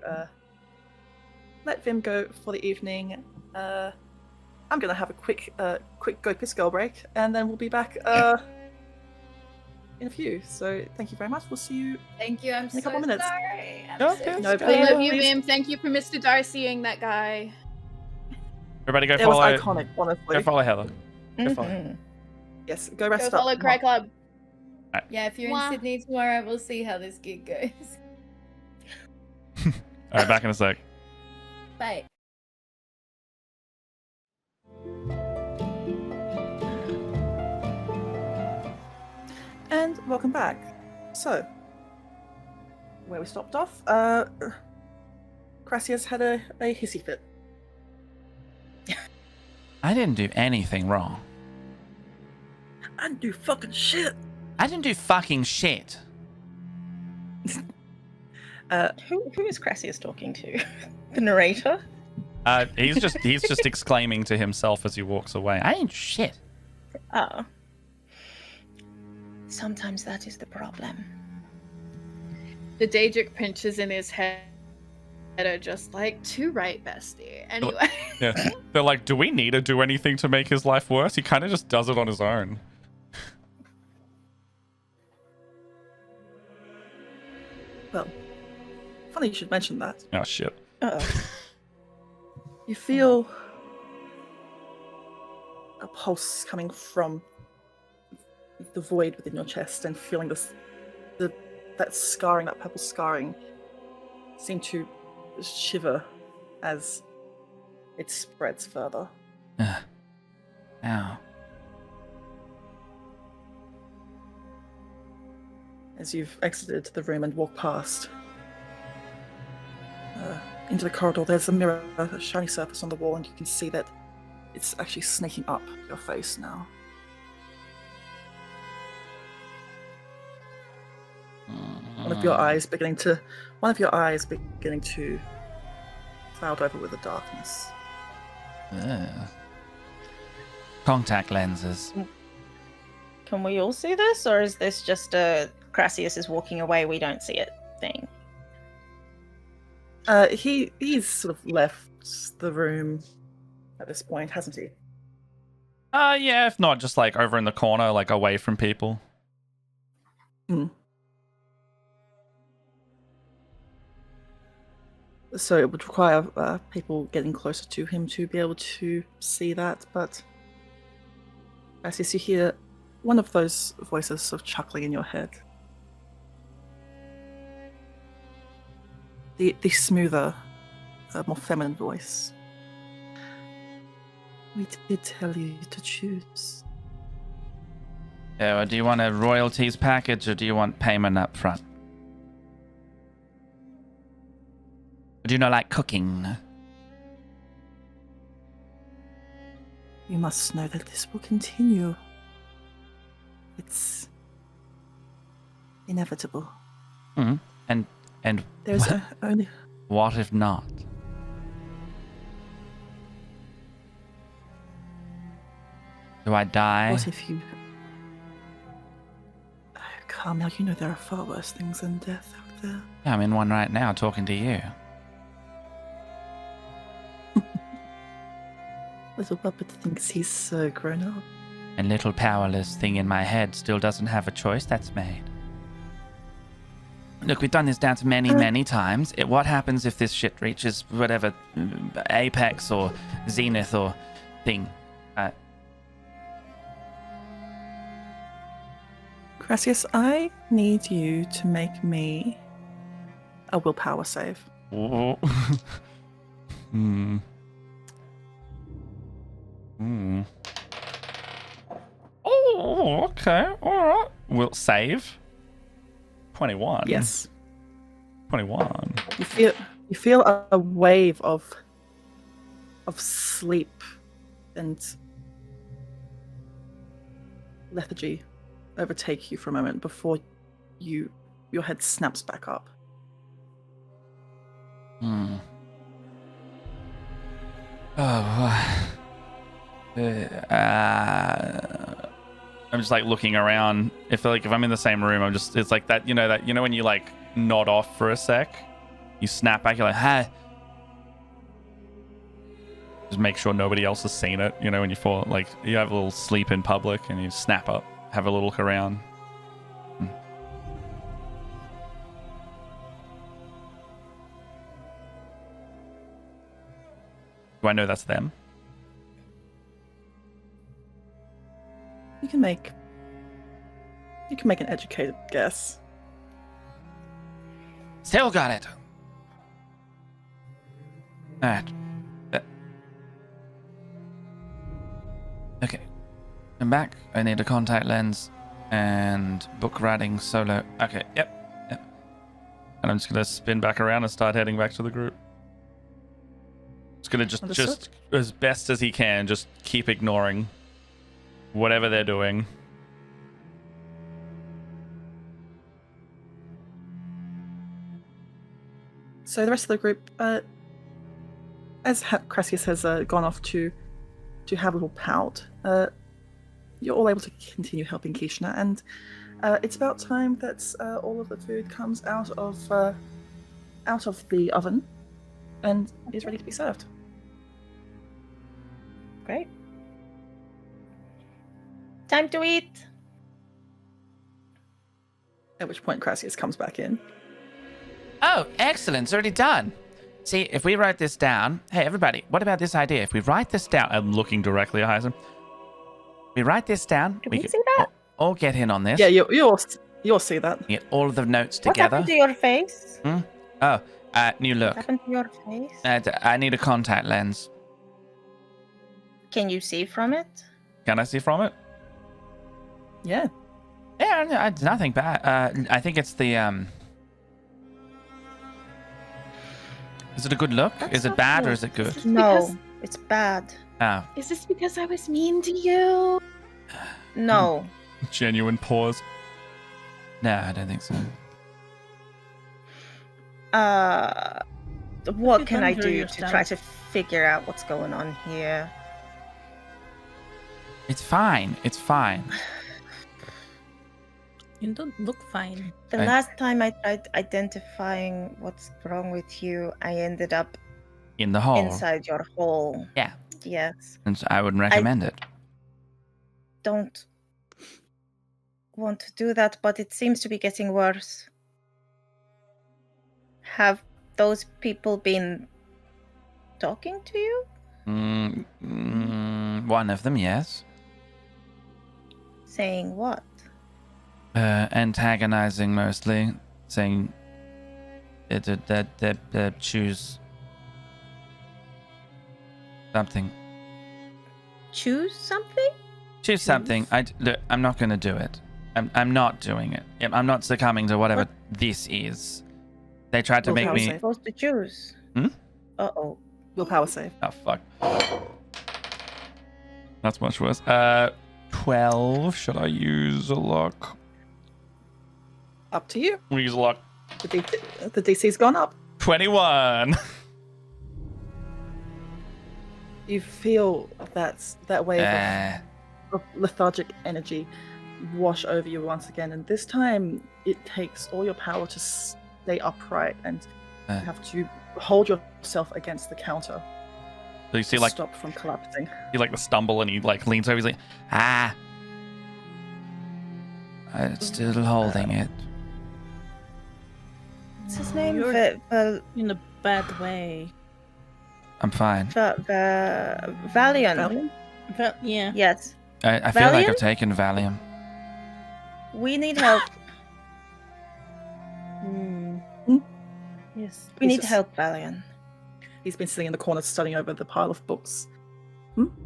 let Vim go for the evening. I'm going to have a quick go piss girl break, and then we'll be back in a few. So thank you very much. We'll see you. Thank you. I'm In a so couple minutes. sorry. I'm No, so okay. No, I please, love you, please. Vim. Thank you for Mr. Darcying that guy. Everybody go It was follow. iconic, honestly. Go follow Heather. Go follow. Mhm. Yes, go rest Go up. follow Cry Club. Yeah, if you're Mwah. in Sydney tomorrow, we'll see how this gig goes. All right, back in a sec. Bye. And welcome back. So, where we stopped off, Crassius had a hissy fit. I didn't do anything wrong. I didn't do fucking shit. I didn't do fucking shit. Who is Crassius talking to? The narrator? He's just exclaiming to himself as he walks away. I ain't shit. Oh. Sometimes that is the problem. The Daedric pinches in his head are just like, too right, bestie. Anyway. Yeah. They're like, do we need to do anything to make his life worse? He kind of just does it on his own. Well, funny you should mention that. Oh shit. You feel a pulse coming from the void within your chest, and feeling that scarring, that purple scarring, seem to shiver as it spreads further. Ow. As you've exited the room and walked past into the corridor, there's a mirror, a shiny surface on the wall, and you can see that it's actually snaking up your face now. One of your eyes beginning to cloud over with the darkness. Ugh. Contact lenses. Can we all see this, or is this just a Crassius is walking away, we don't see it thing? He's sort of left the room at this point, hasn't he? Yeah, if not, just like over in the corner, like away from people. So it would require people getting closer to him to be able to see that, but as you hear one of those voices sort of chuckling in your head. The smoother, more feminine voice. We did tell you to choose. Yeah, do you want a royalties package or do you want payment up front? Or do you not like cooking? You must know that this will continue. It's inevitable. Mm-hmm. And There's only... what if not? Do I die? What if you... Oh, Carmel, you know there are far worse things than death out there. Yeah, I'm in one right now talking to you. Little puppet thinks he's so grown up. And little powerless thing in my head still doesn't have a choice that's made. Look, we've done this dance many times. What happens if this shit reaches whatever apex or zenith or thing? Crassius, I need you to make me a willpower save. Oh. Oh, okay. All right. We'll save. 21. Yes. 21. You feel a wave of sleep and lethargy overtake you for a moment before your head snaps back up. Hmm. Oh. I'm just like looking around. If I'm in the same room, it's like that, when you like nod off for a sec, you snap back, you're like, hi. Just make sure nobody else has seen it, when you fall, like you have a little sleep in public and you snap up, have a little look around. Do I know that's them? You can make an educated guess. Still got it. Alright. Okay. I'm back. I need a contact lens and book writing solo. Okay, yep. And I'm just gonna spin back around and start heading back to the group. Just gonna just as best as he can, just keep ignoring whatever they're doing. So the rest of the group, as Crassius has gone off to have a little pout, you're all able to continue helping Kishna, and it's about time that all of the food comes out of the oven and is ready to be served. Great. Time to eat. At which point Crassius comes back in. Oh, excellent. It's already done. See, if we write this down... Hey, everybody, what about this idea? If we write this down... I'm looking directly at Hyacinth. We write this down... Can we see that? All get in on this. Yeah, you'll see that. Get all of the notes What together. happened to your face? Oh, new look. What happened to your face? I need a contact lens. Can you see from it? Can I see from it? Yeah. Yeah, it's nothing bad. I think it's the... Is it a good look? That's Is it not bad or good. is it good? No, it's bad. Oh. Is this because I was mean to you? No. Genuine pause. No, I don't think so. What you can done I through do your to stuff? try to figure out what's going on here? It's fine. It's fine. You don't look fine. The last time I tried identifying what's wrong with you, I ended up In the hole. inside your hole. Yeah. Yes. And so I wouldn't recommend it. Don't want to do that, but it seems to be getting worse. Have those people been talking to you? One of them, yes. Saying what? Antagonizing mostly, saying that choose something. Choose something? Choose something. Look, I'm not going to do it. I'm not doing it. I'm not succumbing to whatever this is. They tried to Well, make how me. safe. Supposed to choose. Hmm? Uh-oh. Willpower save. Oh, fuck. That's much worse. 12. Should I use a lock? Up to you. We use a lock. The DC's gone up. 21. You feel that wave of lethargic energy wash over you once again, and this time it takes all your power to stay upright, and you have to hold yourself against the counter. So you see, to like, stop from collapsing. he like the stumble, and he like leans over. He's like, I'm still holding it. What's his name? You're- In a bad way. I'm fine. Valiant. Valiant? But yeah. Yes. I feel like Valiant? I've taken Valium. We need help. Yes. We need Jesus. help, Valiant. He's been sitting in the corner studying over the pile of books.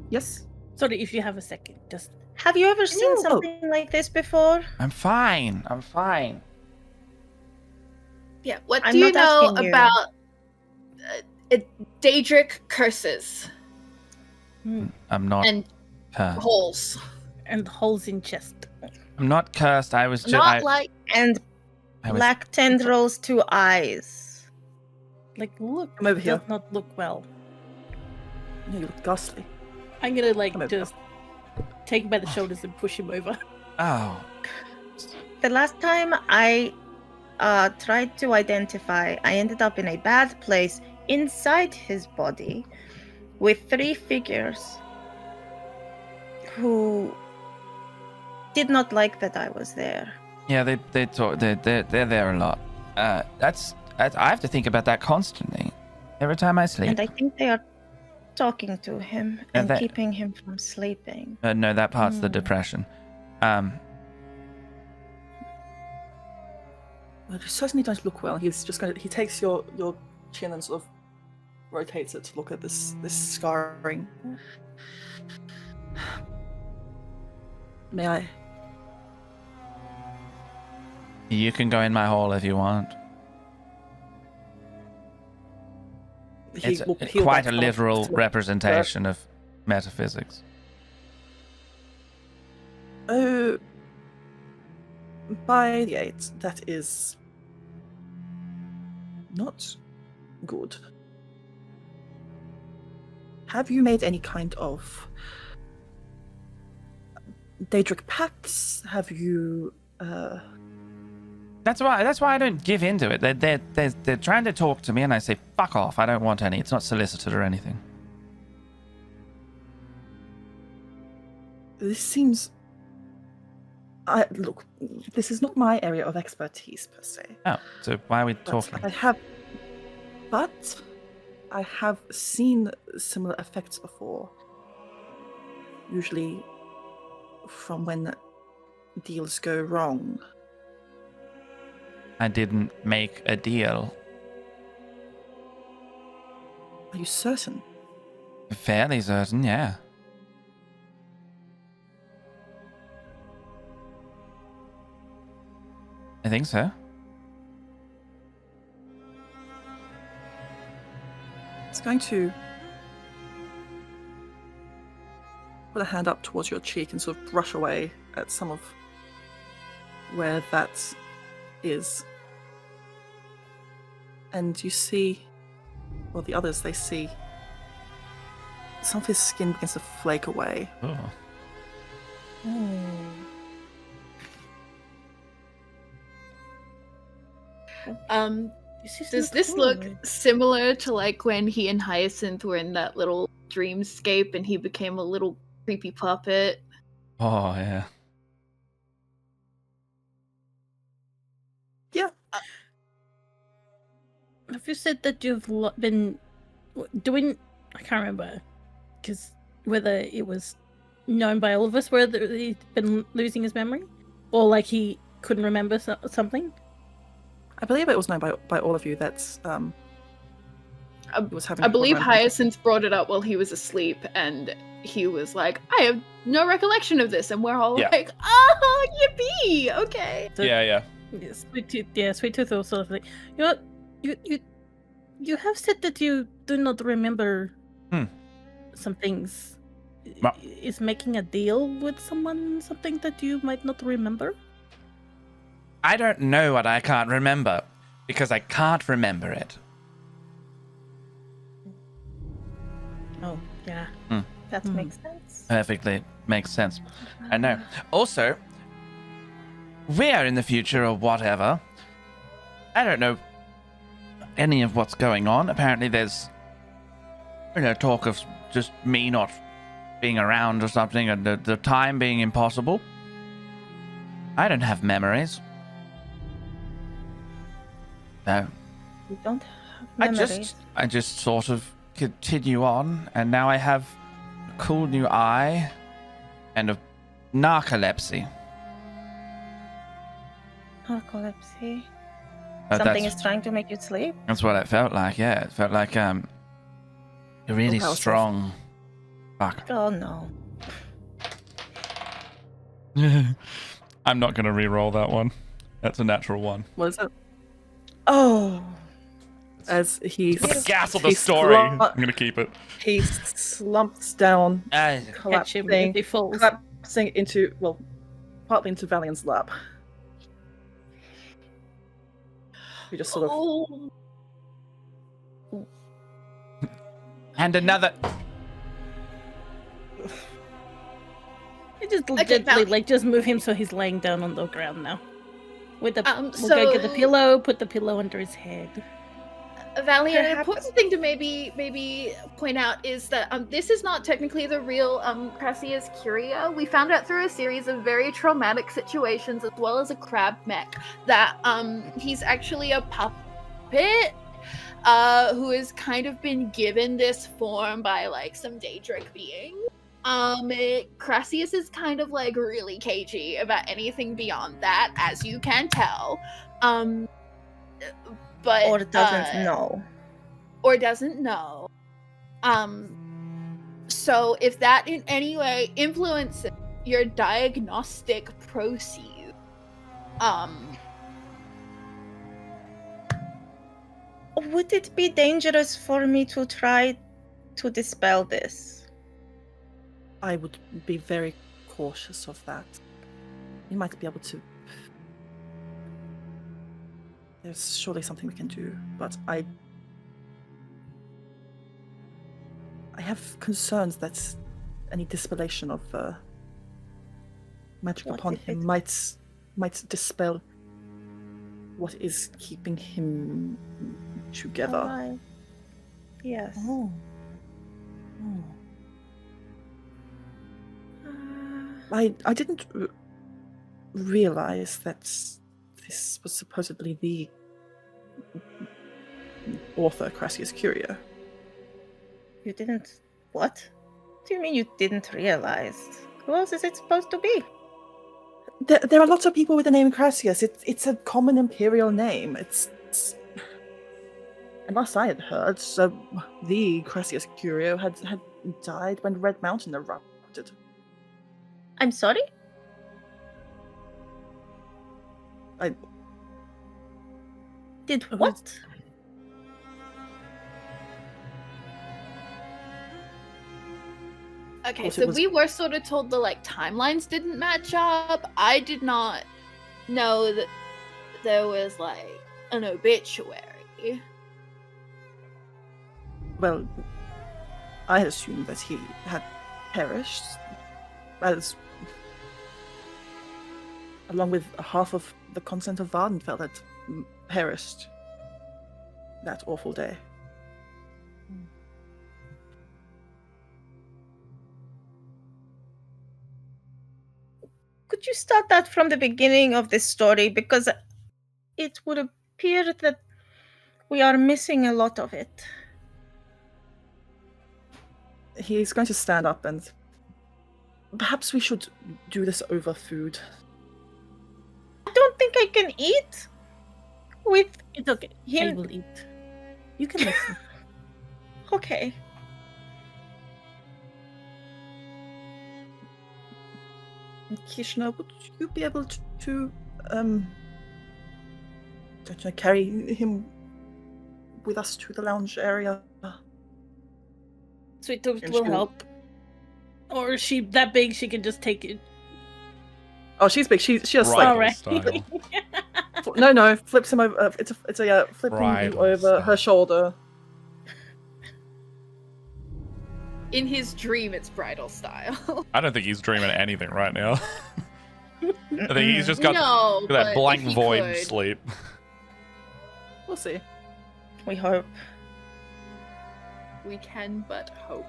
Yes? Sorry, if you have a second, just Have you ever seen No. something like this before? I'm fine. I'm fine. Yeah. What I'm do you not know asking you. about Daedric curses I'm not and cursed. holes? And holes in chest. I'm not cursed. I was just. Not like And I was black tendrils to eyes. Like, look, Come over here. does not look well. You look ghastly. I'm gonna like Come over. just take him by the shoulders and push him over. Oh, The last time I tried to identify, I ended up in a bad place inside his body with 3 figures who did not like that I was there. yeah. They talk. They're there a lot. I have to think about that constantly. Every time I sleep. And I think they are talking to him And and that- keeping him from sleeping. No, that part's the depression. Well, you certainly don't look well. He takes your chin and sort of rotates it to look at this scarring. May I? You can go in my hall if you want. It's Will peel quite back a off literal to look- representation of metaphysics. Oh, by the 8, that is not good. Have you made any kind of Daedric pacts? Have you? That's why I don't give into it. They're trying to talk to me, and I say, "Fuck off! I don't want any." It's not solicited or anything. This seems. Look, this is not my area of expertise per se. Oh, so why are we But talking? I have seen similar effects before. Usually from when deals go wrong. I didn't make a deal. Are you certain? Fairly certain, yeah. I think so. It's going to put a hand up towards your cheek and sort of brush away at some of where that is. And you see, well, the others, they see some of his skin begins to flake away. Oh. Does this look similar to like when he and Hyacinth were in that little dreamscape and he became a little creepy puppet? Oh, yeah. Yeah. Have you said that you've been doing? I can't remember, because whether it was known by all of us whether he'd been losing his memory, or like he couldn't remember something. I believe it was known by all of you that he was having I believe trouble remembering. Hyacinth brought it up while he was asleep, and he was like, "I have no recollection of this," and we're all Yeah. like, "Oh, yippee! Okay." So- Yeah. Sweet Tooth, yeah, Sweet Tooth also like, you have said that you do not remember some things. Ma- Is making a deal with someone something that you might not remember? I don't know what I can't remember, because I can't remember it. Oh, yeah. That makes sense. Perfectly makes sense. I know. Also, we are in the future or whatever. I don't know any of what's going on. Apparently there's, talk of just me not being around or something, and the time being impossible. I don't have memories. No. You don't have memories. I just sort of continue on, and now I have a cool new eye and a narcolepsy. Narcolepsy. But Something is trying to make you sleep. That's what it felt like, yeah. It felt like a really powerful. strong. Fuck. Oh no. I'm not going to re-roll that one. That's a natural one. What is it? Oh, As he Put the gas on he the story. I'm slump- gonna keep it. he slumps down, Catch him collapsing, if he falls. collapsing into, well, partly into Valiant's lap. He just sort of Oh, And another. You just Okay, gently, Val- like, just move him so he's laying down on the ground now. With the, we'll go so- get the pillow, put the pillow under his head. Valiant, an Perhaps- important thing to maybe point out is that this is not technically the real Crassius Curio. We found out through a series of very traumatic situations, as well as a crab mech, that he's actually a puppet who has kind of been given this form by like some Daedric being. Crassius is kind of like really cagey about anything beyond that, as you can tell. But or doesn't know. or doesn't know. So if that in any way influences your diagnostic process, Would it be dangerous for me to try to dispel this? I would be very cautious of that. You might be able to. There's surely something we can do, but I have concerns that any dispellation of magic What upon if him might dispel what is keeping him together. Alive. Yes. Oh. I didn't realize that this was supposedly the author, Crassius Curio. You didn't. What? Do you mean you didn't realize? Who else is it supposed to be? There are lots of people with the name Crassius. It's a common imperial name. It's and last I had heard, the Crassius Curio had died when Red Mountain erupted. I'm sorry? I Did Oh, what? okay, course so it was- we were sort of told the like timelines didn't match up. I did not know that there was like an obituary. well, I had assumed that he had perished, as along with half of the continent of Vardenfell had perished that awful day. Could you start that from the beginning of this story? Because it would appear that we are missing a lot of it. He's going to stand up and perhaps we should do this over food. I don't think I can eat with It's okay. I him. will eat. You can listen. Okay. Kishna, would you be able to don't you carry him with us to the lounge area? Sweet Tooth And will she'll- help. Or is she that big she can just take it? Oh, she's big. She just Right. All right. Style. no, flips him over. It's a flipping Right, you over her shoulder. In his dream, it's bridal style. I don't think he's dreaming anything right now. I think he's just got no, that but blank if he void could, sleep. We'll see. We hope. we can but hope.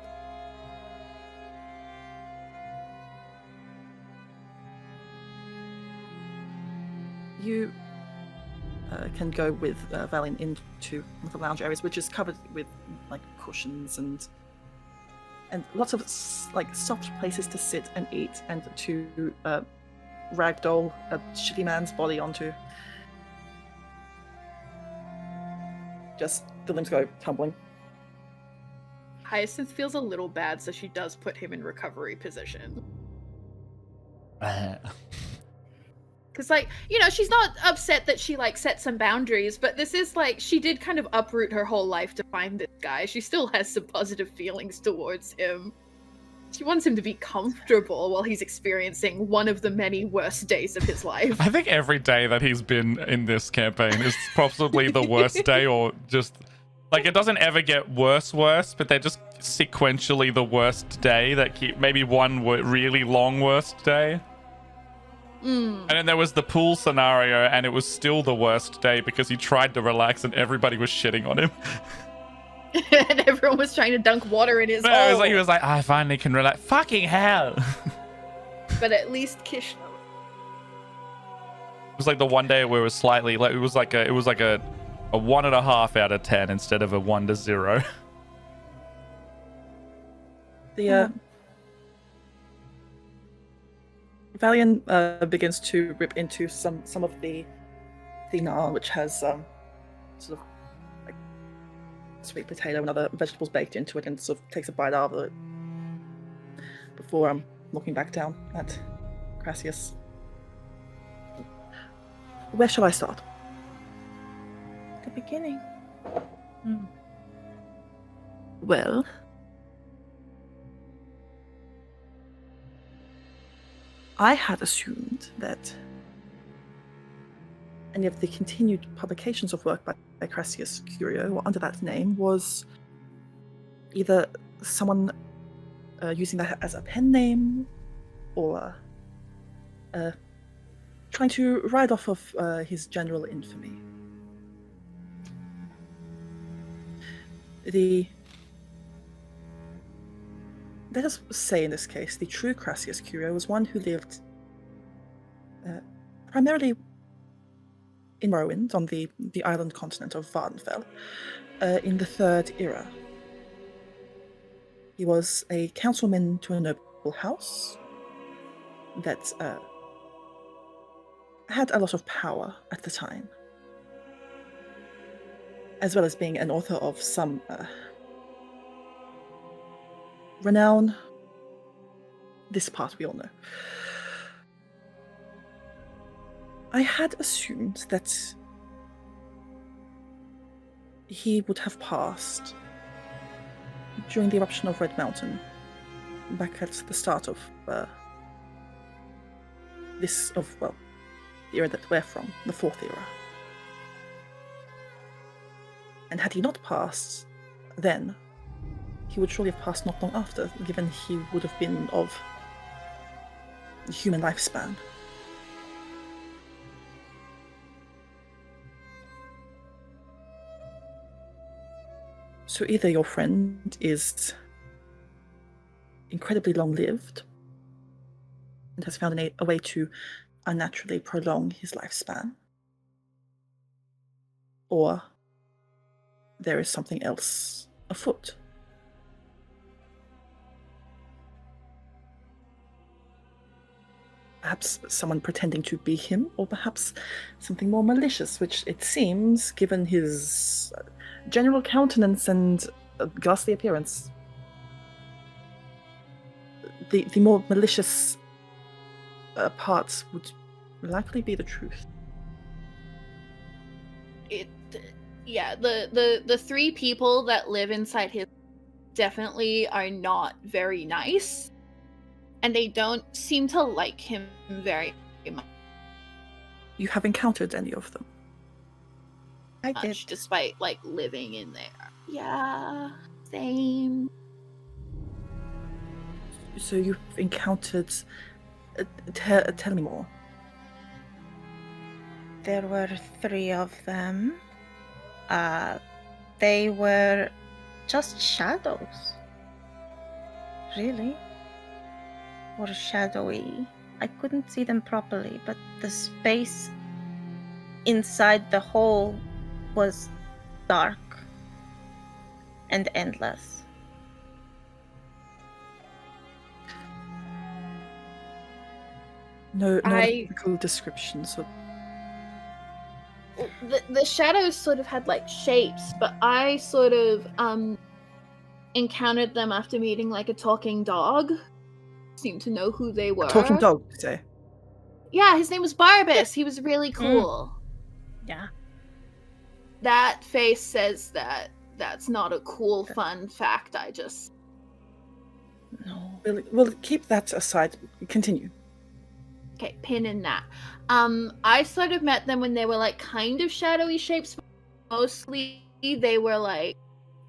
You can go with Valiant into one of the lounge areas, which is covered with like cushions and lots of like soft places to sit and eat and to ragdoll a shitty man's body onto. Just the limbs go tumbling. Hyacinth feels a little bad, so she does put him in recovery position. Because, like, you know, she's not upset that she, like, set some boundaries, but this is, like, she did kind of uproot her whole life to find this guy. She still has some positive feelings towards him. She wants him to be comfortable while he's experiencing one of the many worst days of his life. I think every day that he's been in this campaign is possibly the worst day, or just, like, it doesn't ever get worse, but they're just sequentially the worst day that keep maybe one really long worst day. And then there was the pool scenario, and it was still the worst day because he tried to relax and everybody was shitting on him. And everyone was trying to dunk water in his hole. It was like, he was like, I finally can relax. Fucking hell. But at least Kish. It was like the one day where it was slightly, like, it was like a 1.5 out of 10 instead of a 1 to 0. The Valiant begins to rip into some of the naan, which has sort of like sweet potato and other vegetables baked into it, and sort of takes a bite out of it before looking back down at Crassius. Where shall I start? The beginning. Well, I had assumed that any of the continued publications of work by Crassius Curio under that name was either someone using that as a pen name, or trying to ride off of his general infamy. Let us say in this case, the true Crassius Curio was one who lived primarily in Morrowind, on the island continent of Vardenfell, in the Third Era. He was a councilman to a noble house that had a lot of power at the time, as well as being an author of some renown. This part we all know. I had assumed that he would have passed during the eruption of Red Mountain, back at the start of the era that we're from, the Fourth Era. And had he not passed then, he would surely have passed not long after, given he would have been of human lifespan. So either your friend is incredibly long-lived and has found a way to unnaturally prolong his lifespan, or there is something else afoot. Perhaps someone pretending to be him, or perhaps something more malicious, which it seems, given his general countenance and ghastly appearance, the more malicious parts would likely be the truth. The three people that live inside his definitely are not very nice, and they don't seem to like him very much. You have encountered any of them? I did. Despite, like, living in there. Yeah, same. So you've encountered... tell me more. There were 3 of them. They were just shadows. Really? Or shadowy. I couldn't see them properly, but the space inside the hole was dark and endless. No physical descriptions of... The shadows sort of had, like, shapes, but I sort of encountered them after meeting, like, a talking dog. Seemed to know who they were. A talking dog, did you say? Yeah, his name was Barbas. He was really cool. Yeah. That face says that that's not a cool, fun fact. I just. No. We'll keep that aside. Continue. Okay, pin in that. I sort of met them when they were like kind of shadowy shapes. But mostly they were like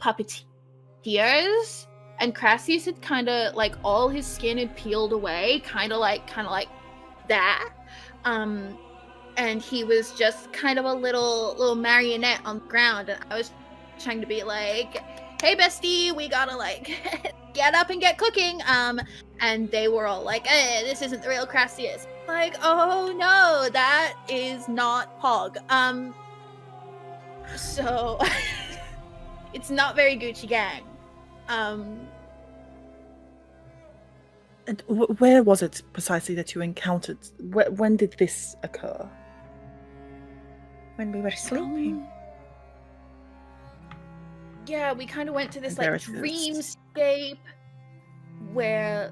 puppeteers, and Crassius had kind of like all his skin had peeled away, kind of like that. And he was just kind of a little marionette on the ground, and I was trying to be like, "Hey, bestie, we gotta like get up and get cooking." And they were all like, "This isn't the real Crassius." Like, oh no, that is not Pog. So it's not very Gucci gang. And where was it precisely that you encountered? When did this occur? When we were sleeping. Yeah, we kind of went to this There like it is. dreamscape where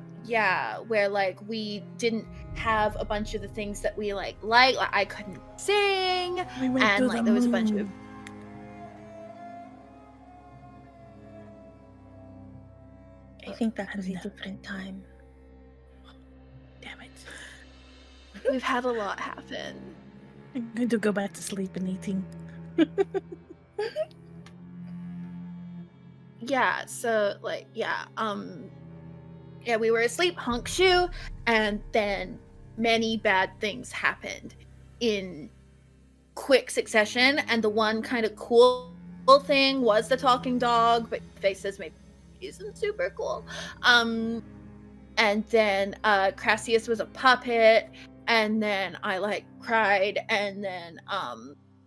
like we didn't have a bunch of the things that we like I couldn't sing, We went and to like the there was a bunch of moon. I think that was a different time. Damn it. we've had a lot happen. I'm going to go back to sleep and eating. Yeah, so like we were asleep, honk shoe, and then many bad things happened in quick succession, and the one kind of cool thing was the talking dog, but faces maybe isn't super cool. And then Crassius was a puppet, and then I like cried, and then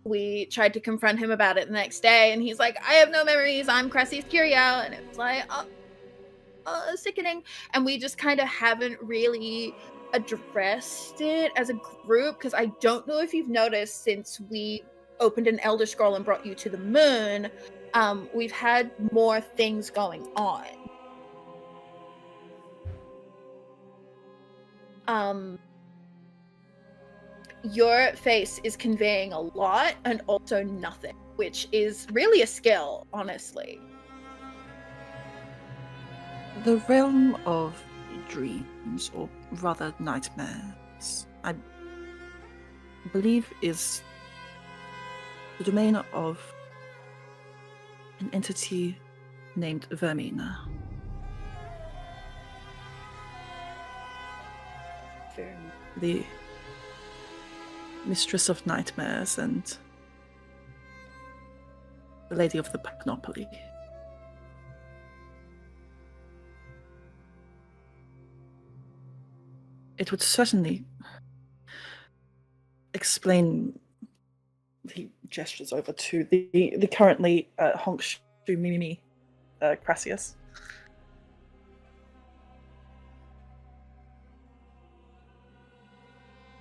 we tried to confront him about it the next day, and he's like, "I have no memories, I'm Crassius Curio," and it was like, sickening. And we just kind of haven't really addressed it as a group, because I don't know if you've noticed, since we opened an Elder Scroll and brought you to the moon, we've had more things going on. Your face is conveying a lot and also nothing, which is really a skill, honestly. The realm of dreams, or rather nightmares, I believe is the domain of an entity named Vermina. The mistress of nightmares and the lady of the Pagnopoly. It would certainly explain. He gestures over to the currently honk shoe mimimi Crassius.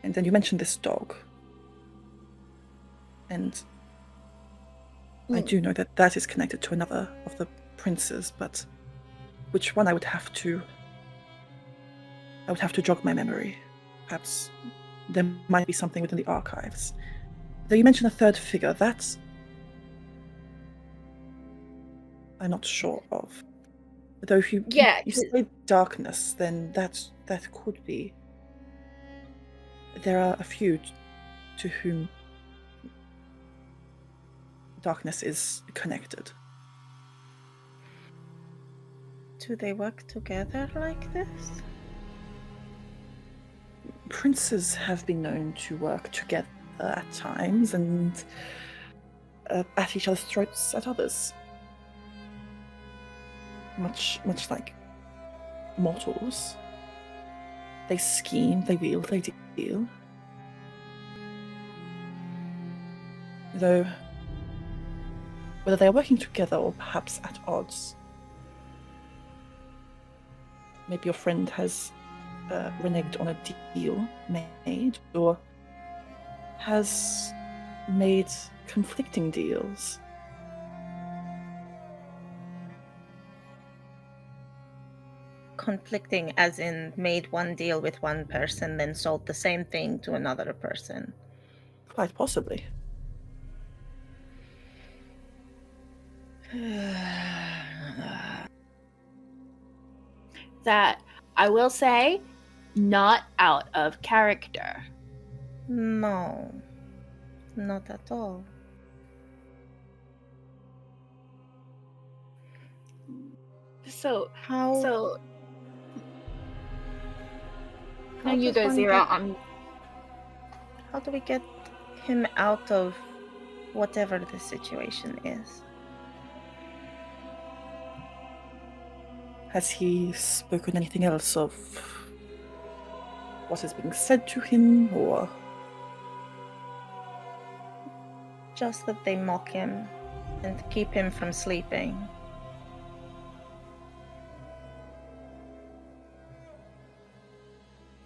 And then you mentioned this dog. And I do know that that is connected to another of the princes, but which one I would have to jog my memory. Perhaps there might be something within the archives. Though you mentioned a third figure, that's I'm not sure of. Though if you say darkness, then that could be. There are a few to whom darkness is connected. Do they work together like this? Princes have been known to work together at times and at each other's throats at others. Much like mortals. They scheme, they wheel, they deal. Though, whether they are working together or perhaps at odds, maybe your friend has reneged on a deal made, or has made conflicting deals. conflicting, as in made one deal with one person, then sold the same thing to another person? Quite possibly. That, I will say, not out of character. No, not at all. So, How? so how no, you does go, one Zero. get- How do we get him out of whatever the situation is? Has he spoken anything else of what is being said to him, or Just that they mock him and keep him from sleeping.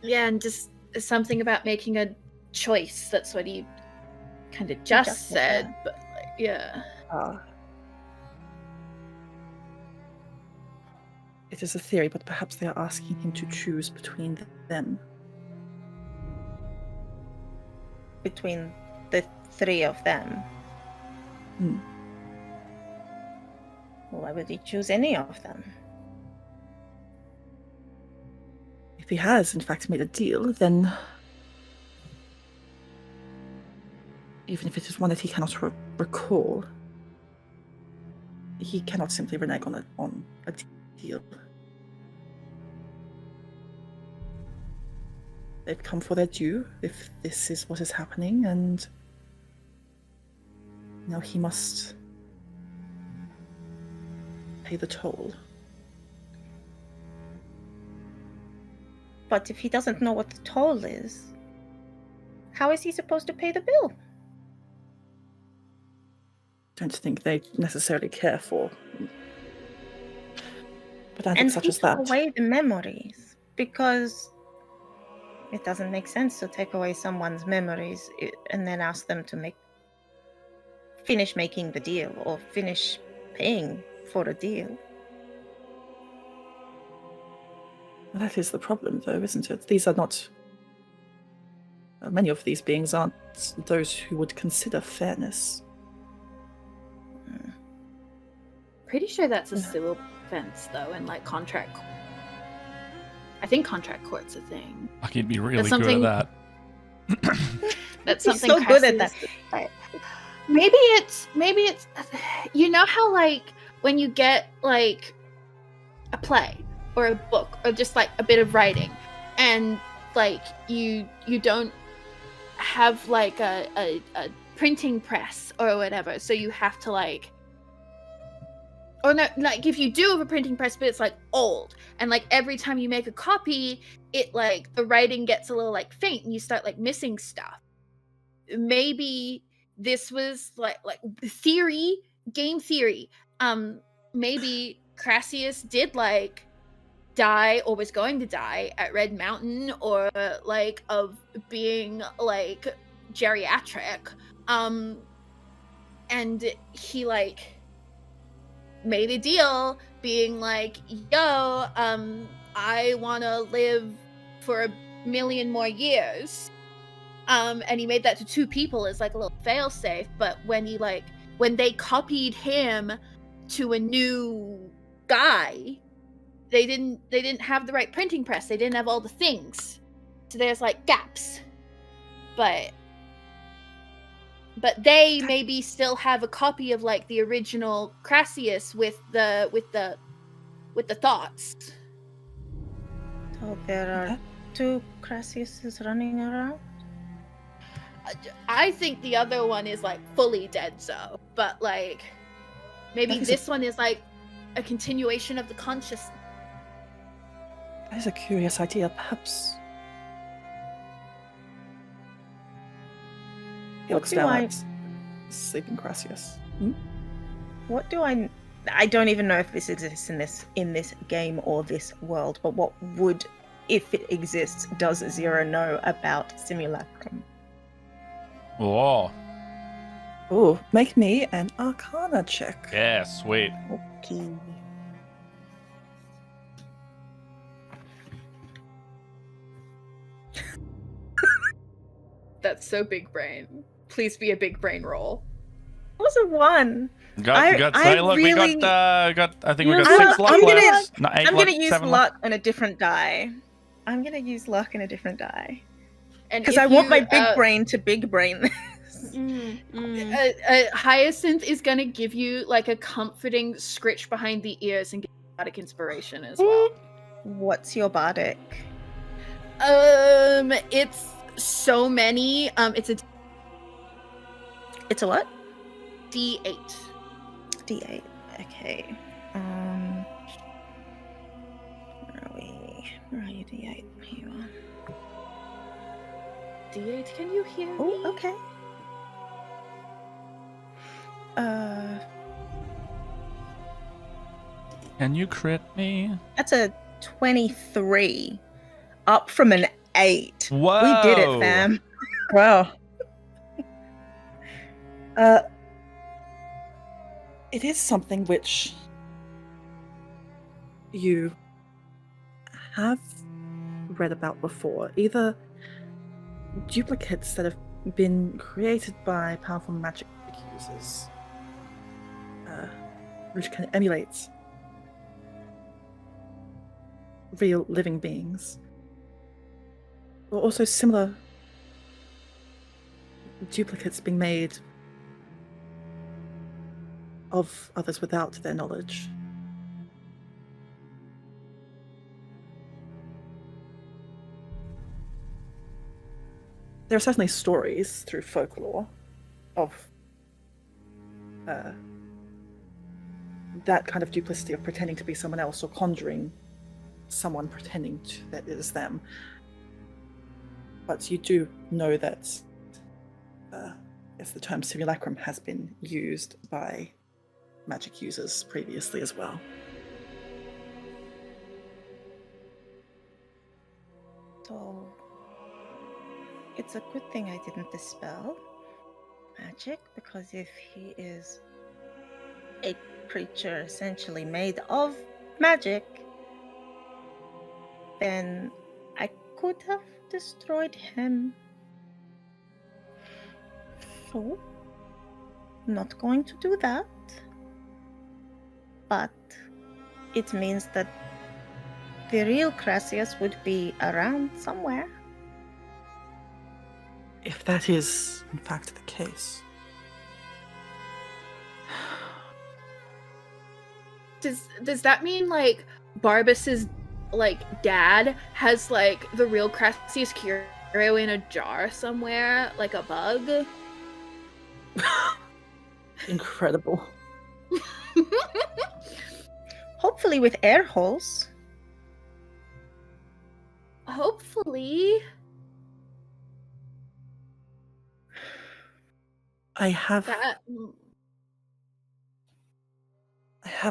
Yeah, and just something about making a choice. That's what he kind of just just said said, that. but like, yeah. it is a theory, but perhaps they are asking him to choose between them? Between the three of them. Hmm. Why would he choose any of them? If he has, in fact, made a deal, then even if it is one that he cannot recall, he cannot simply renege on a deal. They've come for their due, if this is what is happening, and now he must pay the toll. But if he doesn't know what the toll is, how is he supposed to pay the bill? Don't think they necessarily care for but I think And such as take that. away the memories, because it doesn't make sense to take away someone's memories and then ask them to finish making the deal or finish paying for a deal. That is the problem, though, isn't it? These are not. Many of these beings aren't those who would consider fairness. Pretty sure that's a civil offense, though, and like contract. I think contract court's a thing. Fuck, he'd be really That's good something- at that. That's He's something so good at Crassius that. did. Maybe it's you know how like when you get like a play or a book or just like a bit of writing and like you don't have like a printing press or whatever, so you have to like, or no, like if you do have a printing press but it's like old and like every time you make a copy it like the writing gets a little like faint and you start like missing stuff. Maybe this was like theory, game theory. Maybe Crassius did like die or was going to die at Red Mountain, or like of being like geriatric. And he like made a deal being like, yo, I want to live for 1,000,000 more years. And he made that to two people as like a little failsafe, but when they copied him to a new guy, they didn't have the right printing press, they didn't have all the things, so there's like gaps, but they maybe still have a copy of like the original Crassius with the thoughts. So there are two Crassiuses running around? I think the other one is like fully dead, so, but like maybe this one is like a continuation of the consciousness. That is a curious idea. Perhaps. He looks down at sleeping Crassius. What do I don't even know if this exists in this game or this world, but what would, if it exists, does Zero know about Simulacrum? Whoa. Oh, make me an Arcana check. Yeah, sweet. Okay. That's so big brain. Please be a big brain roll. It was a 1. Got I look, really- we got I think we got I'm- 6 luck I'm gonna- left. No, 8 I'm luck, gonna use 7 luck on a different die. I'm gonna use luck on a different die. And Because if I want my you, big brain to big brain this. Hyacinth is gonna give you like a comforting scritch behind the ears and give you bardic inspiration as well. What's your bardic? It's so many. It's a It's a what? D8. D8. Okay. Where are we? Where are you, D8? Here you are. D8, can you hear me? Oh, okay. Can you crit me? That's a 23. Up from an 8. Whoa. We did it, fam. Wow. It is something which you have read about before. Either duplicates that have been created by powerful magic users, which can emulate real living beings, or also similar duplicates being made of others without their knowledge. There are certainly stories through folklore of that kind of duplicity of pretending to be someone else or conjuring someone pretending that it is them. But you do know that the term simulacrum has been used by magic users previously as well. So it's a good thing I didn't dispel magic, because if he is a creature essentially made of magic, then I could have destroyed him. So, not going to do that. But it means that the real Crassius would be around somewhere. If that is, in fact, the case. Does that mean like Barbas's like dad has like the real Crassius Curio in a jar somewhere, like a bug? Incredible. Hopefully with air holes. Hopefully. I have That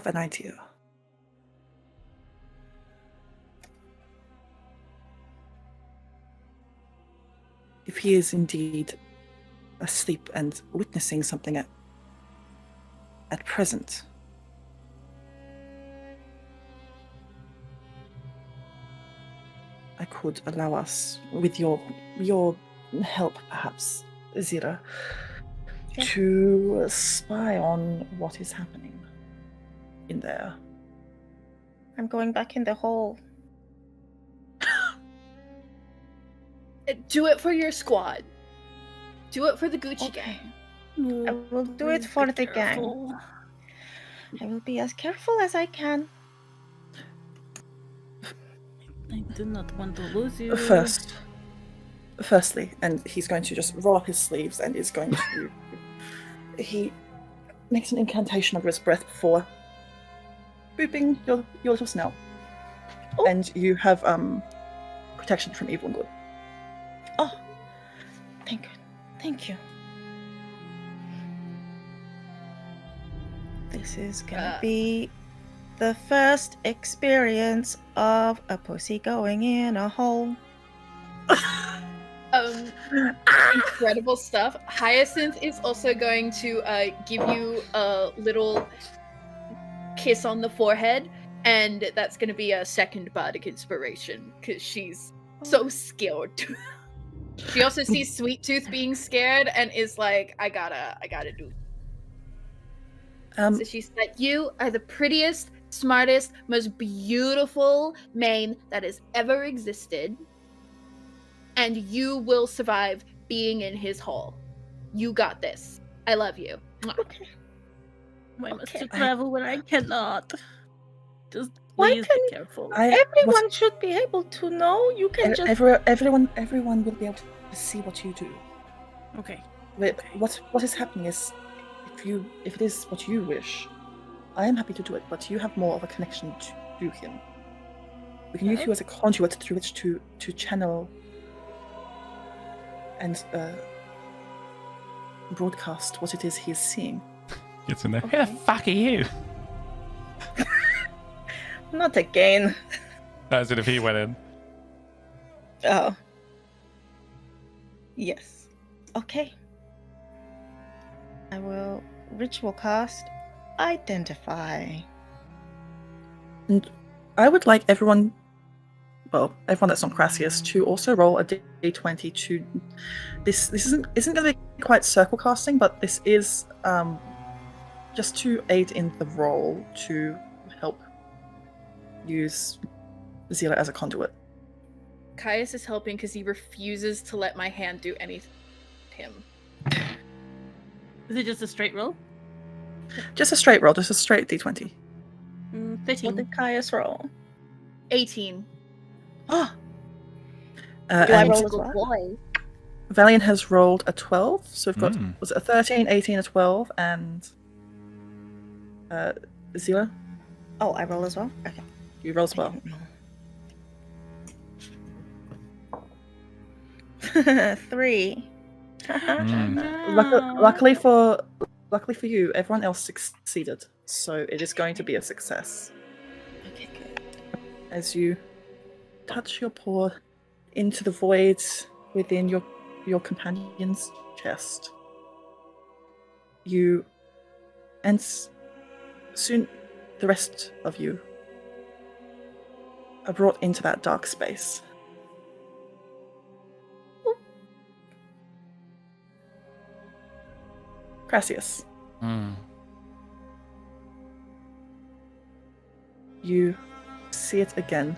an idea. If he is indeed asleep and witnessing something at present, I could allow us, with your help perhaps, Zira, Yeah. to spy on what is happening in there. I'm going back in the hole. do it for your squad. Do it for the Gucci Okay. gang. I will do it for the gang. I will be as careful as I can. I do not want to lose you. Firstly, and he's going to just roll up his sleeves and is going to. He makes an incantation under his breath before booping your little snout. Oh. And you have protection from evil and good. Oh, thank you. Thank you. This is gonna be the first experience of a pussy going in a hole. Incredible stuff. Hyacinth is also going to give you a little kiss on the forehead, and that's going to be a second bardic inspiration because she's so skilled. She also sees Sweet Tooth being scared and is like, I gotta do. So she said, "You are the prettiest, smartest, most beautiful mane that has ever existed, and you will survive being in his hole. You got this. I love you." Mwah. Okay. Why must Okay, you travel when I cannot? Just Why please can- be careful. Everyone should be able to know. You can just. Everyone will be able to see what you do. Okay. But what is happening is, if it is what you wish, I am happy to do it. But you have more of a connection to him. We can use you as a conduit through which to channel and broadcast what it is he is seeing. Gets in there. Who the fuck are you? Not again. As if he went in. Oh. Yes. Okay. I will ritual cast Identify. And I would like everyone that's not Crassius, to also roll a d20 to. This isn't going to be quite circle casting, but this is just to aid in the roll to help use Zila as a conduit. Caius is helping because he refuses to let my hand do anything to him. Is it just a straight roll? Just a straight roll, just a straight d20. 13. What did Caius roll? 18. Oh, Do I roll as well? Boy. Valiant has rolled a 12, so we've got Mm. was it a 13, 18, a 12, and Zila, Oh, I roll as well? Okay. you roll as well. 3. Luckily for you, everyone else succeeded, so it is going to be a success. Okay, good. As you touch your paw into the void within your companion's chest, soon the rest of you are brought into that dark space. Crassius, you see it again.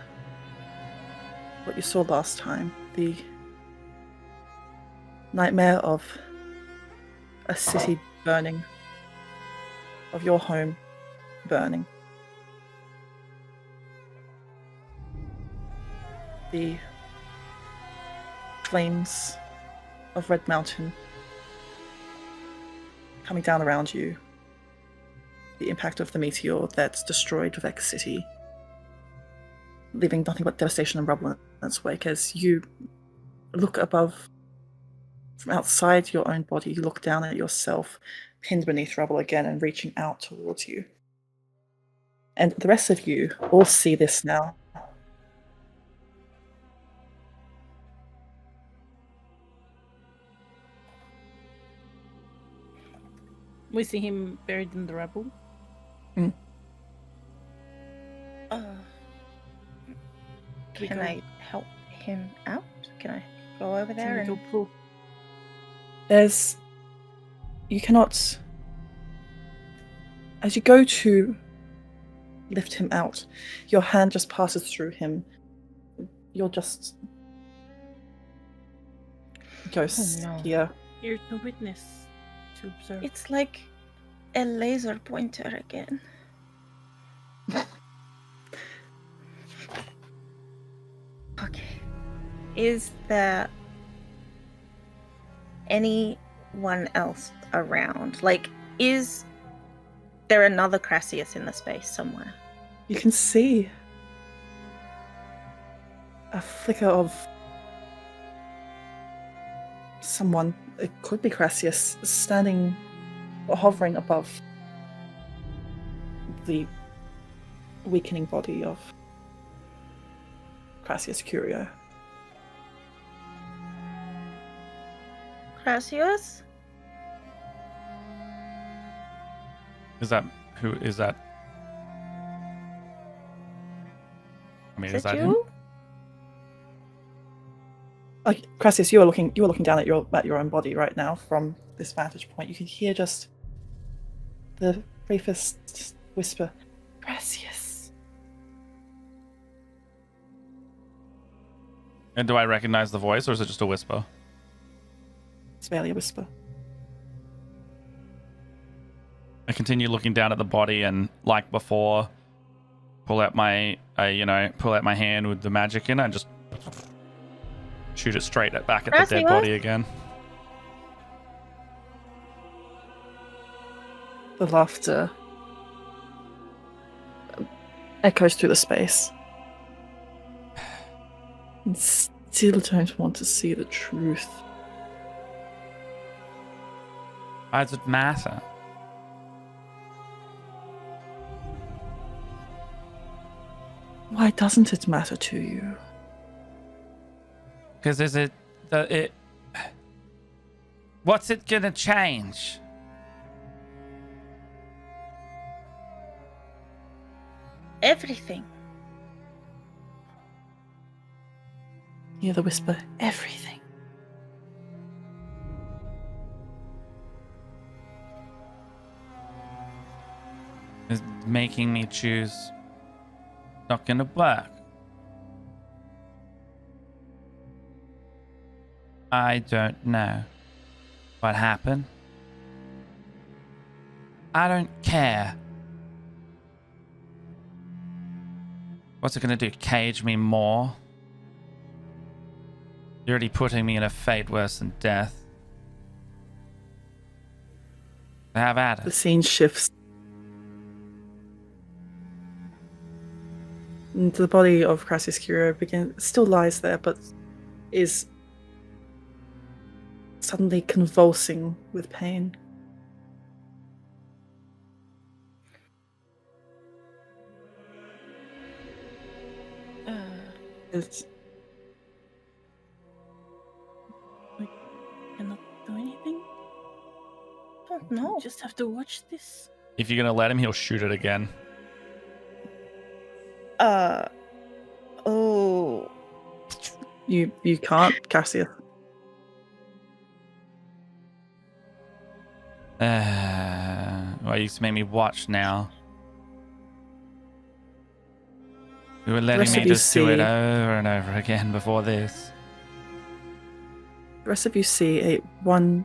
What you saw last time, the nightmare of a city burning, of your home burning. The flames of Red Mountain coming down around you. The impact of the meteor that destroyed Vex City, leaving nothing but devastation and rubble in its wake. As you look above, from outside your own body, you look down at yourself, pinned beneath rubble again and reaching out towards you. And the rest of you all see this now. We see him buried in the rubble. Can I help him out? Can I go over there and... pull? You cannot, as you go to lift him out, your hand just passes through him. You're just ghosts here. Here's the witness to observe. It's like a laser pointer again. Okay. Is there anyone else around? Like, is there another Crassius in the space somewhere? You can see a flicker of someone, it could be Crassius, standing or hovering above the weakening body of Crassius Curio. Crassius? Who is that? I mean, is that him? you? Crassius, you are looking down at your own body right now from this vantage point. You can hear just the briefest whisper, Crassius. And do I recognize the voice, or is it just a whisper? It's barely a whisper. I continue looking down at the body, and like before, pull out my hand with the magic in it and just shoot it straight back at the dead body again. The laughter echoes through the space. And still don't want to see the truth. Why does it matter? Why doesn't it matter to you? Because what's it gonna change? Everything. Hear the whisper, everything. It's making me choose. Not gonna work. I don't know what happened. I don't care. What's it gonna do? Cage me more? You're already putting me in a fate worse than death. Have at The it. scene shifts. And the body of Crassius Curio still lies there, but is suddenly convulsing with pain. It's Cannot do anything. Don't know. Just have to watch this. If you're gonna let him, he'll shoot it again. Oh. you can't, Cassius. Well, you make me watch now. You were letting rest me of you just do it see- over and over again before this. The rest of you see one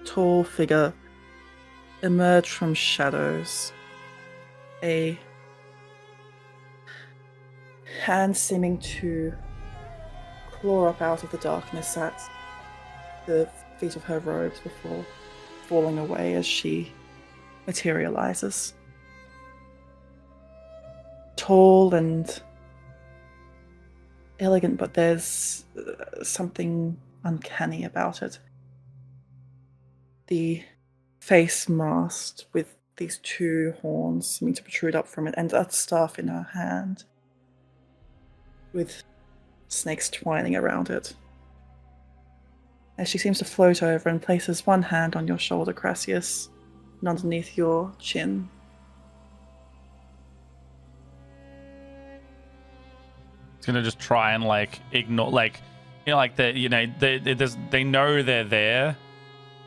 tall figure emerge from shadows. A hand seeming to claw up out of the darkness at the feet of her robes before falling away as she materializes. Tall and elegant, but there's something uncanny about it. The face masked with these two horns seeming to protrude up from it, and that staff in her hand with snakes twining around it. As she seems to float over and places one hand on your shoulder, Crassius, and underneath your chin. It's gonna just try and ignore, they know they're there,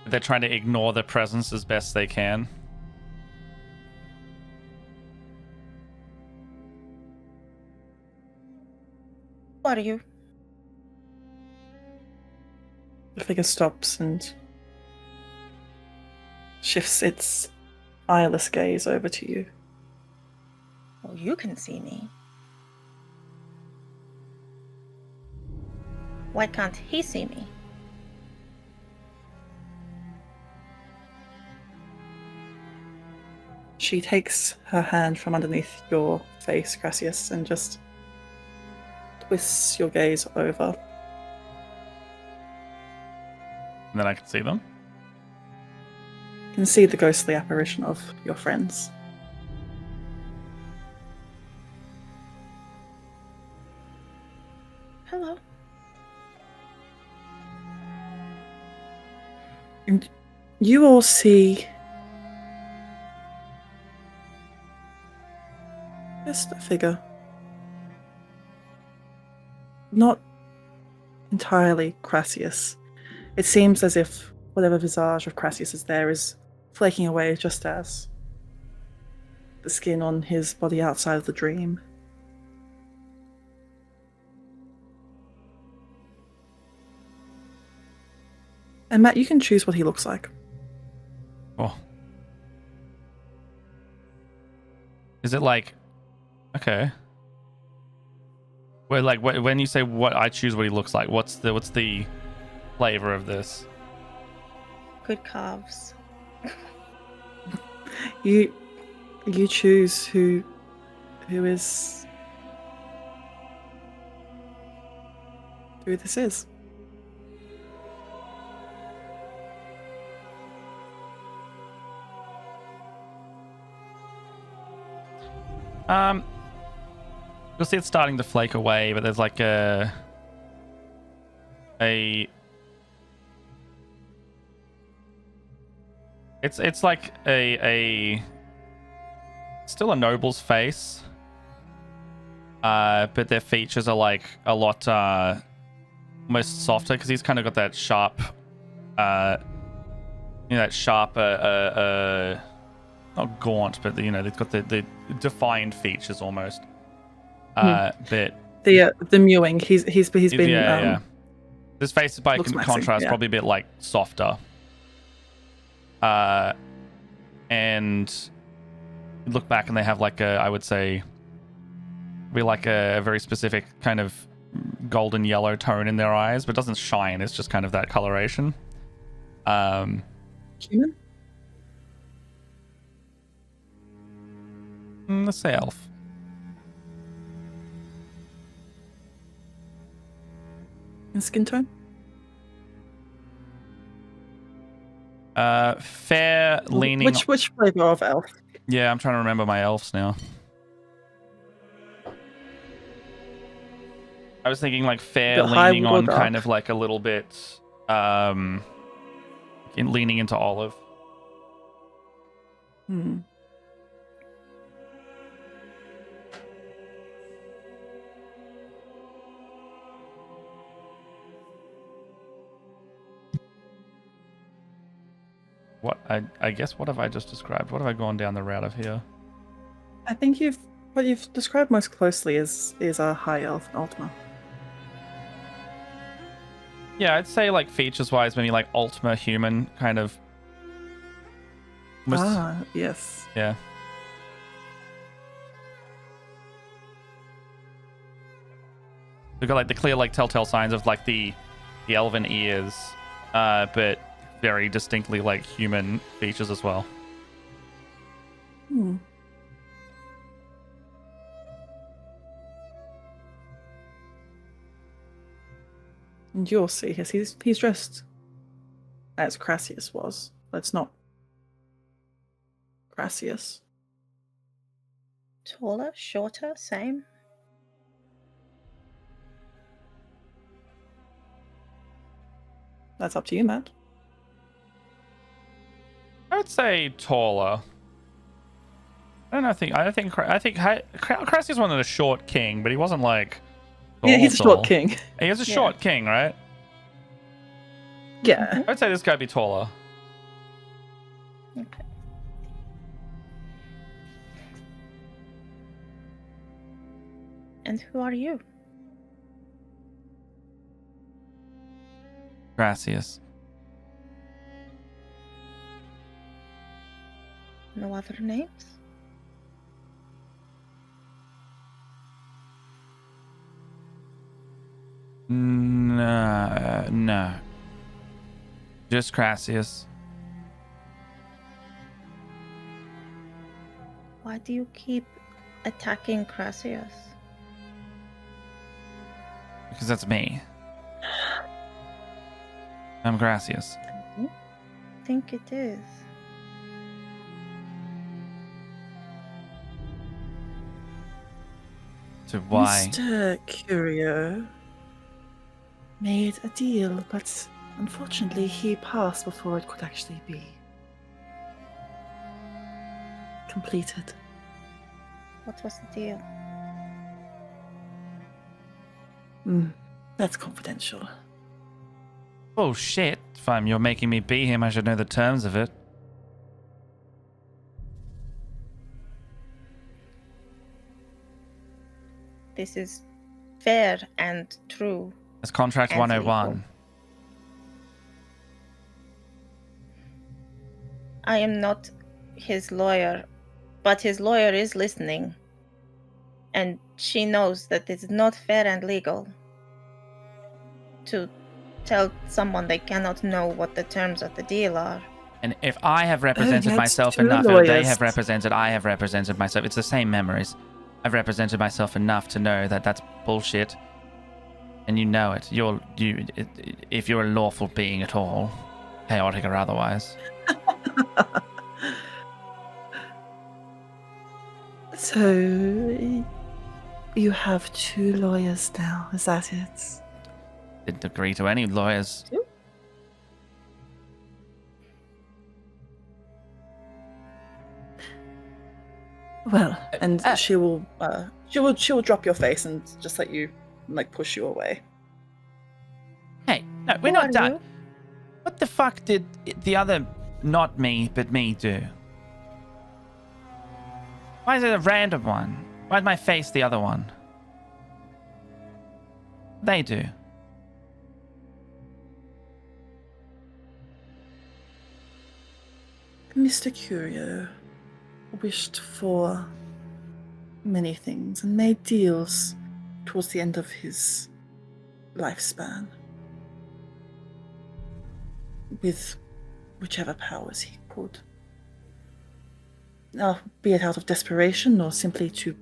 but they're trying to ignore their presence as best they can. What are you? The figure stops and shifts its eyeless gaze over to you. Well, you can see me. Why can't he see me? She takes her hand from underneath your face, Crassius, and just twists your gaze over. And then I can see them. You can see the ghostly apparition of your friends. Hello. And you all see just a figure. Not entirely Crassius. It seems as if whatever visage of Crassius is there is flaking away just as the skin on his body outside of the dream. And Matt, you can choose what he looks like. Oh. Is it like, okay. Well, like when you say what I choose what he looks like, what's the flavor of this? Good calves. You choose who this is. You'll see it's starting to flake away, but there's like it's like a still a noble's face, but their features are like a lot almost softer because he's kind of got that sharp that sharp not gaunt, but they've got the defined features almost. But The mewing. He's been yeah. This face by looks contrast messy, yeah. probably a bit like softer. And you look back and they have like I would say be like a very specific kind of golden yellow tone in their eyes, but it doesn't shine. It's just kind of that coloration. Human? Let's say elf. In skin tone? Fair leaning. Which flavor of elf? Yeah, I'm trying to remember my elves now. I was thinking like fair leaning on kind of like a little bit leaning into olive. What I guess what have I just described? What have I gone down the route of here? I think what you've described most closely is a high elf and Ultima. Yeah, I'd say like features wise, maybe like Ultima human kind of. Yes. Yeah. We've got like the clear like telltale signs of like the elven ears, but very distinctly like human features as well. And you'll see he's dressed as Crassius was. That's not Crassius. Taller, shorter, same. That's up to you, Matt. I would say taller. I don't think Crassius wanted a short king, but he wasn't like. Yeah, he's a short king. He is a short king, right? Yeah. I'd say this guy be taller. Okay. And who are you? Crassius. No other names? No. Just Crassius. Why do you keep attacking Crassius? Because that's me. I'm Crassius. I think it is. So why? Mr. Curio made a deal, but unfortunately he passed before it could actually be completed. What was the deal? That's confidential. Oh shit! If you're making me be him, I should know the terms of it. This is fair and true. It's contract And 101. legal. I am not his lawyer, but his lawyer is listening. And she knows that it's not fair and legal to tell someone they cannot know what the terms of the deal are. And if I have represented that's myself two enough, or they lawyers. have represented, I have represented myself. It's the same memories. I've represented myself enough to know that that's bullshit, and you know it. If you're a lawful being at all, chaotic or otherwise. So, you have 2 lawyers now, is that it? Didn't agree to any lawyers. Well, and she will drop your face and just let you, like, push you away. Hey, no, we're Who not are done. you? What the fuck did the other, not me, but me do? Why is it a random one? Why'd my face the other one? They do. Mr. Curio wished for many things and made deals towards the end of his lifespan with whichever powers he could. Be it out of desperation or simply to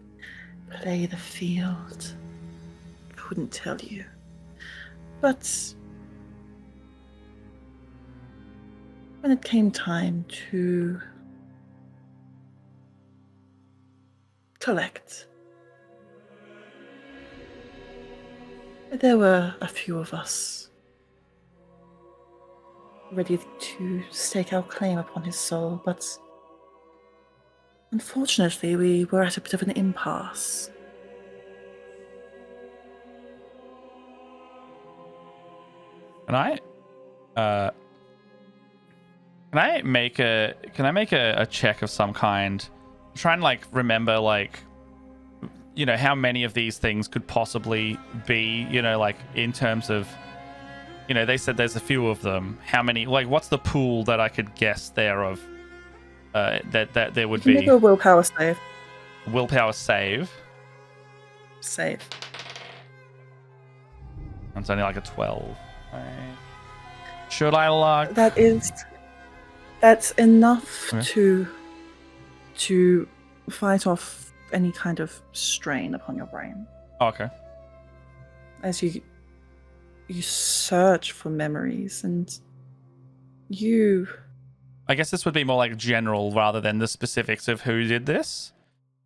play the field. Couldn't tell you. But when it came time to collect, there were a few of us ready to stake our claim upon his soul, but unfortunately we were at a bit of an impasse. Can I make a check of some kind? Try and like remember like, you know, how many of these things could possibly be, you know, like in terms of, you know, they said there's a few of them. How many, like what's the pool that I could guess there of that there would You can be? make a willpower save. Willpower save. Save. It's only like a 12. Should I like? That's enough Okay. to fight off any kind of strain upon your brain Oh, okay. as you search for memories, and you I guess this would be more like general rather than the specifics of who did this.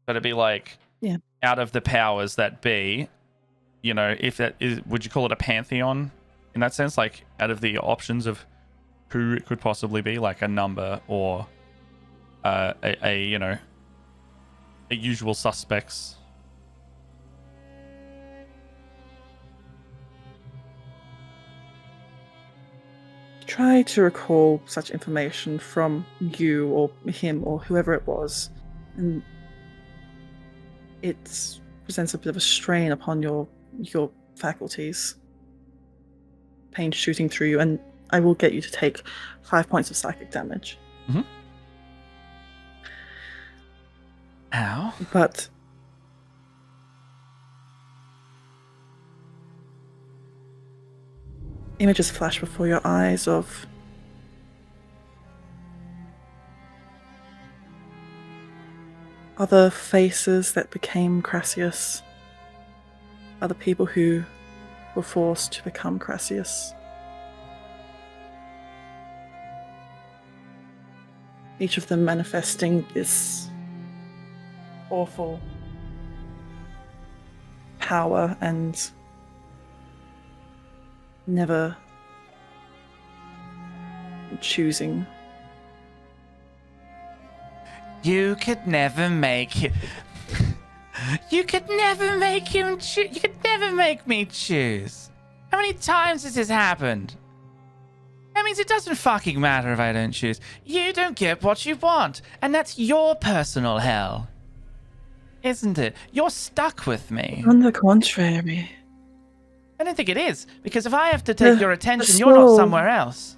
But it'd be like, Yeah. out of the powers that be, you know, if that is, would you call it a pantheon in that sense? Like, out of the options of who it could possibly be, like a number or a you know, a usual suspects. try to recall such information from you or him or whoever it was, and it presents a bit of a strain upon your faculties. Pain shooting through you, and I will get you to take 5 points of psychic damage. Ow. But images flash before your eyes of other faces that became Crassius, other people who were forced to become Crassius. Each of them manifesting this awful power and never choosing. You could never make him. You could never make him choose. You could never make me choose. How many times has this happened? That means it doesn't fucking matter if I don't choose. You don't get what you want, and that's your personal hell. Isn't it? You're stuck with me. On the contrary. I don't think it is, because if I have to take The- your the attention, you're not soul- somewhere else.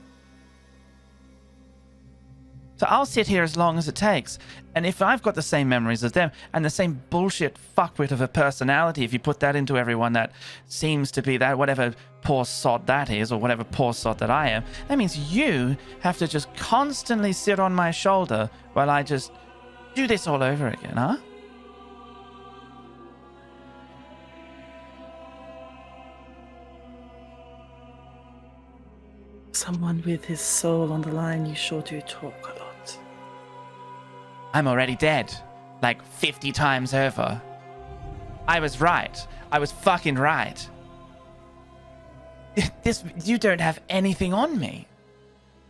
So I'll sit here as long as it takes. And if I've got the same memories as them and the same bullshit fuckwit of a personality, if you put that into everyone that seems to be that, whatever poor sod that is, or whatever poor sod that I am, that means you have to just constantly sit on my shoulder while I just do this all over again, huh? Someone with his soul on the line, you sure do talk a lot. I'm already dead. Like 50 times over. I was right. I was fucking right. You don't have anything on me.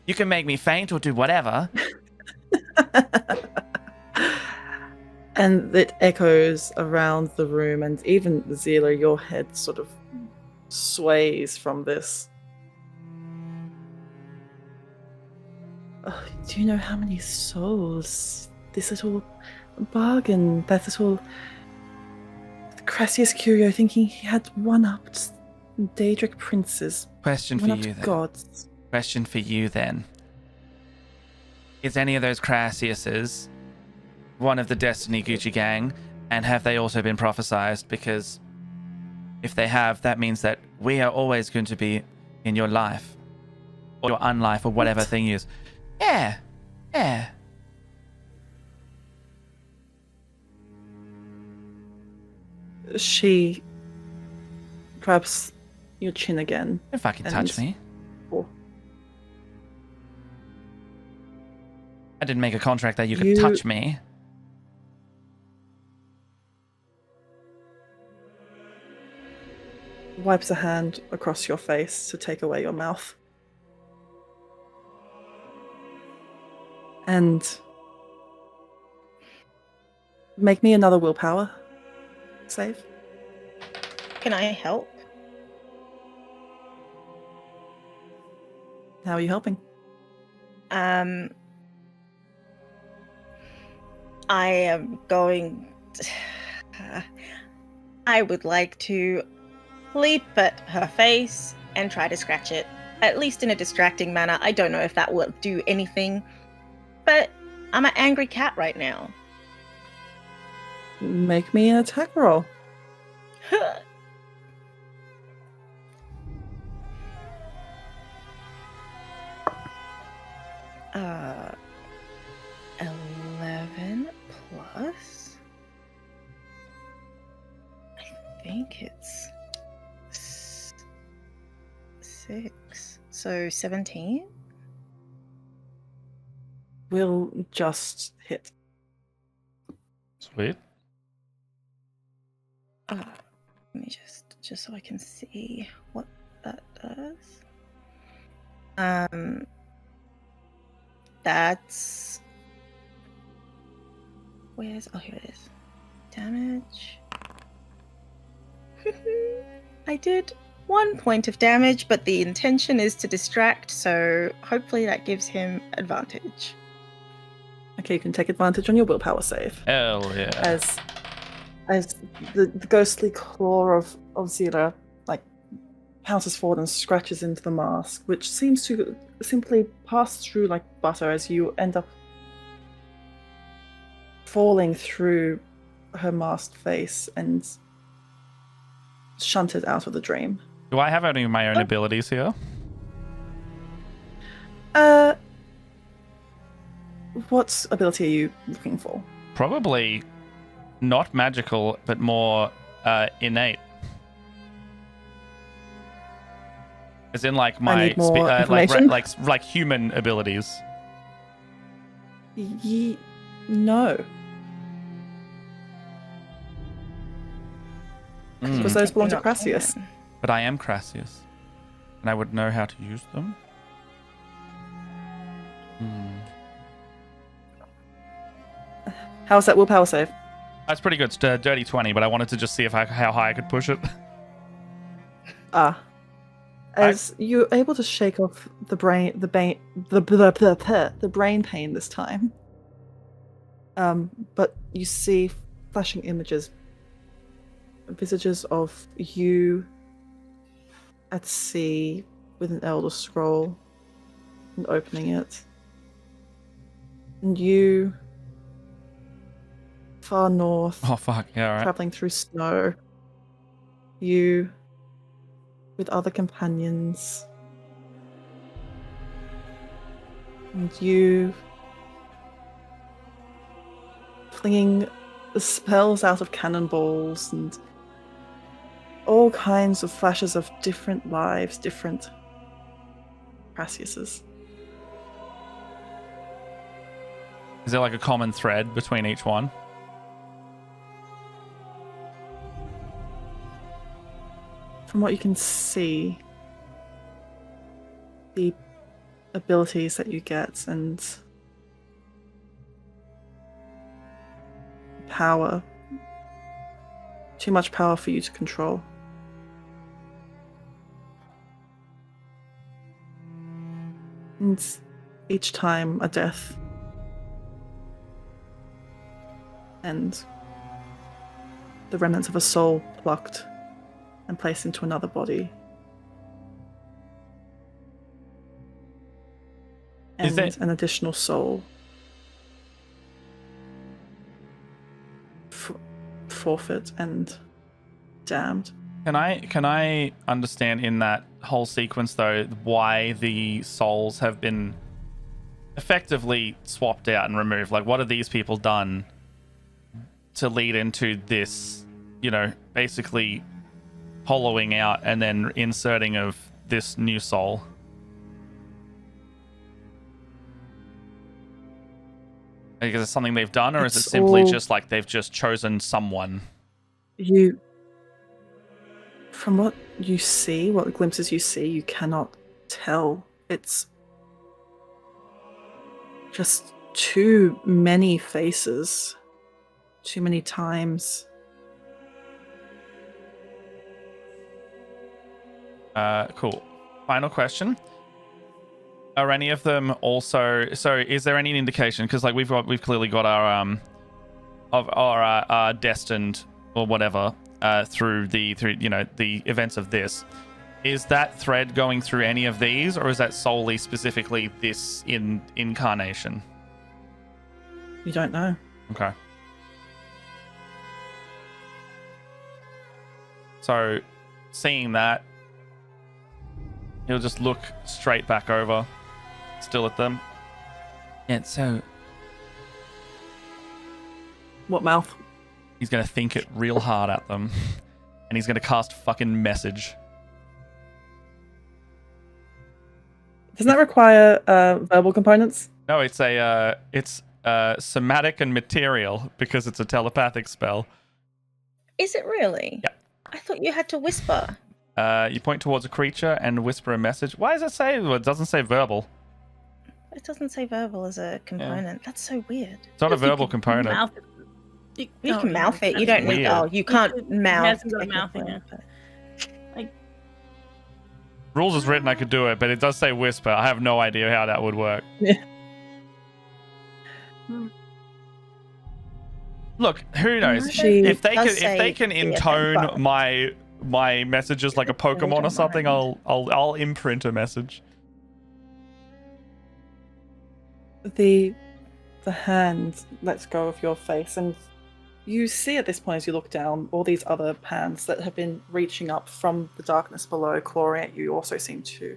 You can make me faint or do whatever. And it echoes around the room, and even Zila, your head sort of sways from this. Oh, do you know how many souls this little bargain, that little Crassius Curio thinking he had one-upped Daedric princes, Question for one-upped you then. gods? Question for you then. Is any of those Crassiuses one of the Destiny Gucci gang, and have they also been prophesized? Because if they have, that means that we are always going to be in your life, or your unlife, or whatever What? thing is. Yeah. Yeah. She grabs your chin again. Don't fucking touch And- me. Oh. I didn't make a contract that you could You- touch me. Wipes a hand across your face to take away your mouth. And make me another willpower save. Can I help? How are you helping? I am going. I would like to leap at her face and try to scratch it, at least in a distracting manner. I don't know if that will do anything, but I'm an angry cat right now. Make me an attack roll. 11 plus. I think it's 6. So 17? Will just hit. Sweet. Let me just so I can see what that does. That's oh, here it is. Damage. I did 1 point of damage, but the intention is to distract, so hopefully that gives him advantage. Okay, you can take advantage on your willpower save. Hell yeah. As the ghostly claw of Zira like pounces forward and scratches into the mask, which seems to simply pass through like butter as you end up falling through her masked face and shunted out of the dream. Do I have any of my own abilities here? What ability are you looking for? Probably not magical, but more innate. As in, like my need more like information. like human abilities. No, Mm. because those belong to Not Crassius. common. But I am Crassius, and I would know how to use them. Hmm. How's that willpower save? That's pretty good. It's dirty 20, but I wanted to just see how high I could push it. Ah, As you're able to shake off the brain pain this time. But you see flashing images, visages of you at sea with an Elder Scroll and opening it. And you far north, Oh fuck, yeah, all right. traveling through snow. You with other companions. And you flinging the spells out of cannonballs and all kinds of flashes of different lives, different Crassiuses. Is there like a common thread between each one? From what you can see, the abilities that you get and power, too much power for you to control. And each time a death. And the remnants of a soul plucked and placed into another body. Is And it- an additional soul forfeit and damned. Can I understand in that whole sequence though why the souls have been effectively swapped out and removed? Like, what have these people done to lead into this, you know, basically hollowing out and then inserting of this new soul? Like, is it something they've done, or is it It's simply all- just like they've just chosen someone? You, from what you see, what glimpses you see, you cannot tell. It's just too many faces, too many times. Cool. Final question. Are any of them also? So, is there any indication? Because like we've clearly got our destined or whatever through you know the events of this. Is that thread going through any of these, or is that solely specifically this incarnation? You don't know. Okay. So, seeing that, he'll just look straight back over, still at them. Yeah, so What mouth? He's gonna think it real hard at them, and he's gonna cast fucking message. Doesn't that require verbal components? No, it's somatic and material because it's a telepathic spell. Is it really? Yeah. I thought you had to whisper. You point towards a creature and whisper a message. Why does it say? Well, it doesn't say verbal. It doesn't say verbal as a component. That's so weird. It's not a Because you verbal can component. mouth it. You oh, can mouth it. You that's don't need. weird. Oh, you can't mouth. hasn't got a mouth in technically, it. but- Rules is written, I could do it, but it does say whisper. I have no idea how that would work. Look, who knows? She If they does can say intone but- my messages like a Pokemon or don't something, mind. I'll imprint a message. The hand lets go of your face, and you see at this point as you look down all these other hands that have been reaching up from the darkness below, clawing at you, also seem to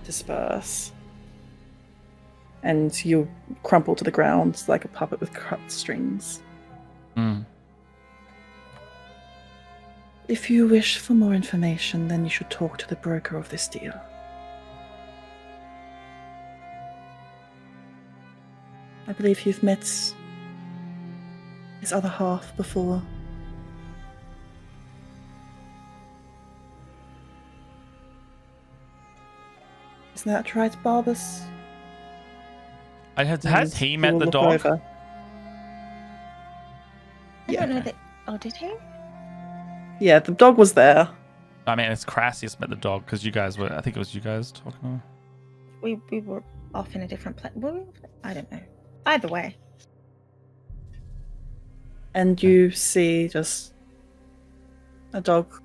disperse. And you crumple to the ground like a puppet with cut strings. If you wish for more information, then you should talk to the broker of this deal. I believe you've met his other half before. Isn't that right, Barbus? Has And he you met will the look dog? over. I don't know that. Oh, did he? Yeah, the dog was there. I mean, it's Crassius met the dog because you guys were. I think it was you guys talking. We were off in a different place. I don't know. Either way. And you see just a dog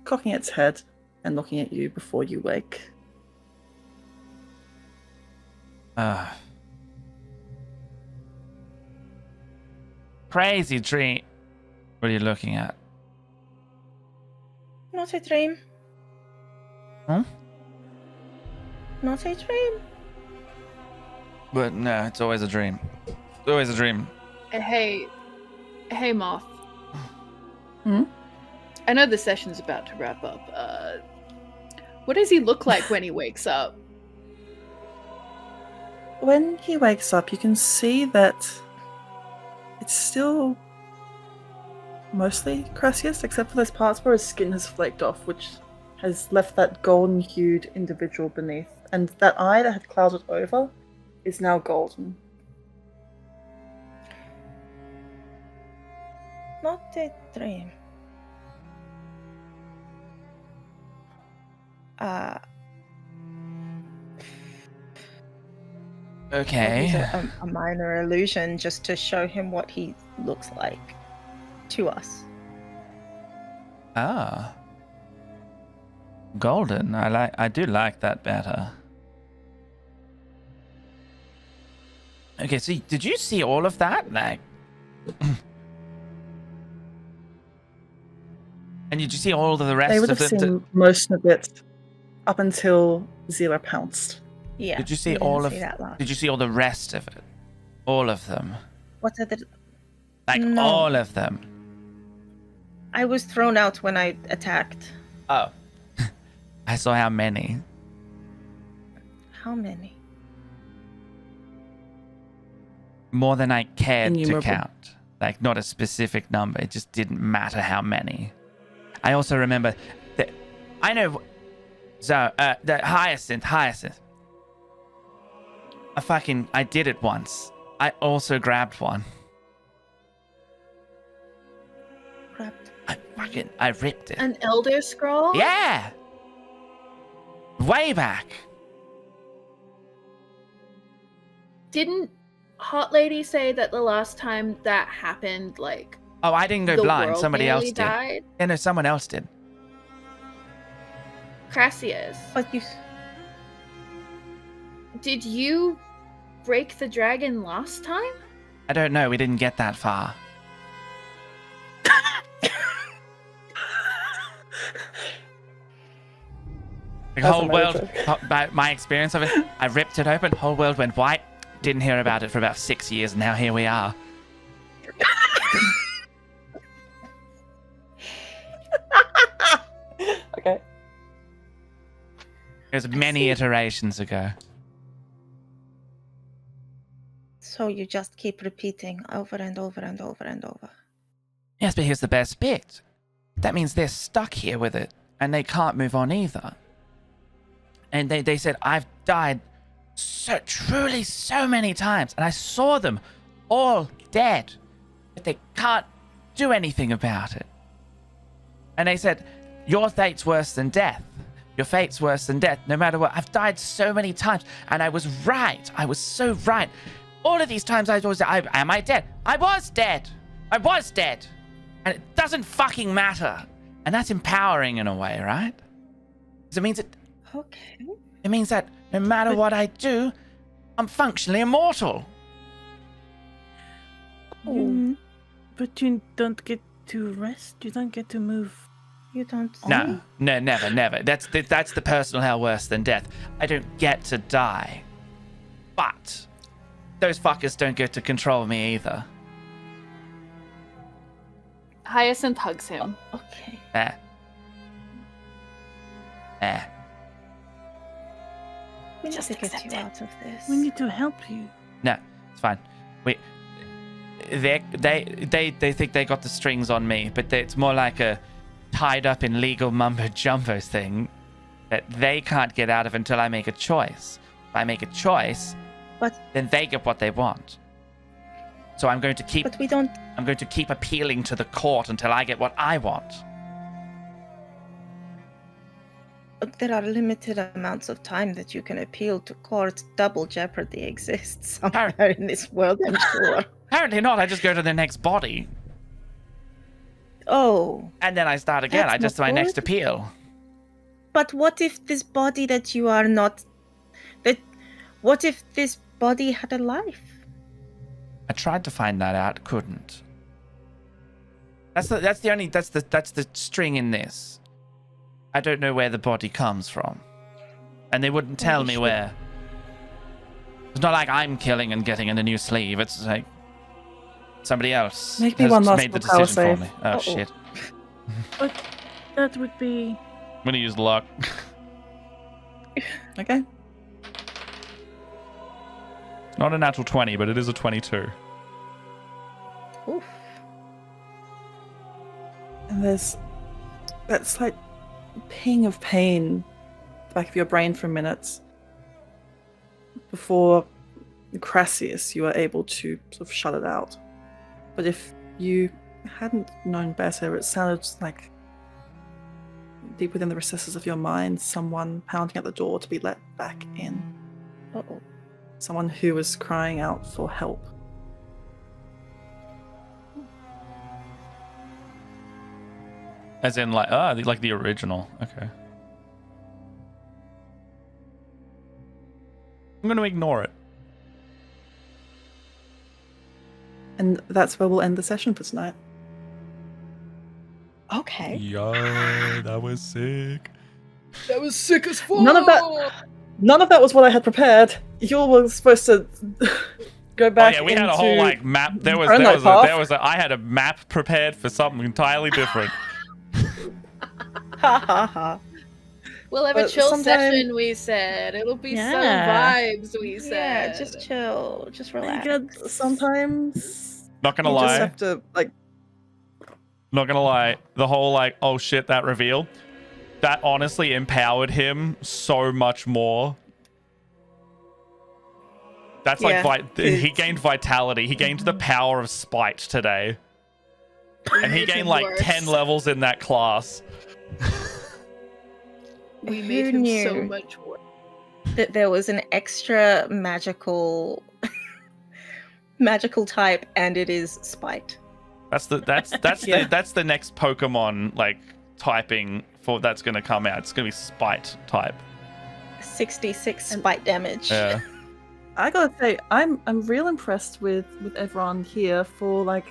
cocking its head and looking at you before you wake. Crazy dream. What are you looking at? Not a dream. Huh? Not a dream. But no, it's always a dream. It's always a dream. Hey, Moth. Hmm? I know the session's about to wrap up. What does he look like when he wakes up? When he wakes up, you can see that it's still mostly Crassius, except for those parts where his skin has flaked off, which has left that golden-hued individual beneath. And that eye that had clouded over is now golden. Not a dream. Okay. A minor illusion just to show him what he looks like to us. Ah. Golden. I do like that better. Okay, so did you see all of that? Like and did you see all of the rest They would of have the seen most of it up until Zero pounced. Yeah. Did you see we didn't all of see that last. Did you see all the rest of it? All of them. What are the? Like No. all of them. I was thrown out when I attacked. Oh. I saw how many. How many? More than I cared to Innumerable. count. Like, not a specific number. It just didn't matter how many. I also remember that I know. So, the Hyacinth. I did it once. I also grabbed one. Grabbed. I ripped it. An Elder Scroll? Yeah! Way back. Didn't Hot Lady say that the last time that happened, like, Oh, I didn't go the blind. world Somebody else nearly did. died? Yeah, no, someone else did. Crassius, But you. did you break the dragon last time? I don't know. We didn't get that far. The That's whole another world, joke. by my experience of it, I ripped it open. Whole world went white. Didn't hear about it for about 6 years. Now here we are. Okay. It was many iterations ago. So you just keep repeating over and over and over and over. Yes, but here's the best bit. That means they're stuck here with it, and they can't move on either. And they said, I've died truly so many times, and I saw them all dead, but they can't do anything about it. And they said, your fate's worse than death. Your fate's worse than death, no matter what. I've died so many times, and I was right. I was so right. All of these times I was, am I dead? I was dead. I was dead. And it doesn't fucking matter. And that's empowering in a way, right? Because it means Okay. it means that no matter what I do, I'm functionally immortal. But you don't get to rest. You don't get to move. You don't. No, never. That's the personal hell worse than death. I don't get to die. But those fuckers don't get to control me either. Hyacinth hugs him. Okay. We need Just to get accept you it. out of this. We need to help you. No, it's fine. They think they got the strings on me, but it's more like a tied up in legal mumbo jumbo thing that they can't get out of until I make a choice. If I make a choice, then they get what they want. So I'm going to keep But we don't. appealing to the court until I get what I want. there are limited amounts of time that you can appeal to court. Double jeopardy exists somewhere in this world, I'm sure. Apparently not. I just go to the next body. Oh. And then I start again. That's I just not my next good. appeal. But what if this body that you are not... What if this body had a life? I tried to find that out, couldn't. That's the string in this. I don't know where the body comes from. And they wouldn't tell me where. It's not like I'm killing and getting in a new sleeve. It's like somebody else Make me has one last made the power decision save. for me. Oh shit. But that would be. I'm gonna use luck. Okay. Not a natural 20, but it is a 22. Oof. And there's that slight ping of pain in the back of your brain for a minute before Crassius you are able to sort of shut it out. But if you hadn't known better, it sounded like deep within the recesses of your mind, someone pounding at the door to be let back in. Uh-oh. Someone who was crying out for help. As in, like the original. Okay. I'm going to ignore it. And that's where we'll end the session for tonight. Okay. Yo, that was sick. That was sick as fuck. None of that was what I had prepared. You were supposed to go back. Oh yeah, we had a whole like map. I had a map prepared for something entirely different. Ha ha ha. We'll have a But chill sometime- session, we said. It'll be Yeah. some vibes, we Yeah, said. just chill. Just relax. Sometimes Not gonna you just lie. have to Not gonna lie. The whole like, oh shit, that reveal, that honestly empowered him so much more. That's Yeah, like he gained vitality. He gained the power of spite today, and he made gained him like worse. 10 levels in that class. We Who made him so knew? much worse. That there was an extra magical type, and it is spite. That's the Yeah. that's the next Pokemon like typing for that's gonna come out. It's gonna be spite type. 66 spite damage. Yeah. I gotta say, I'm real impressed with everyone here for like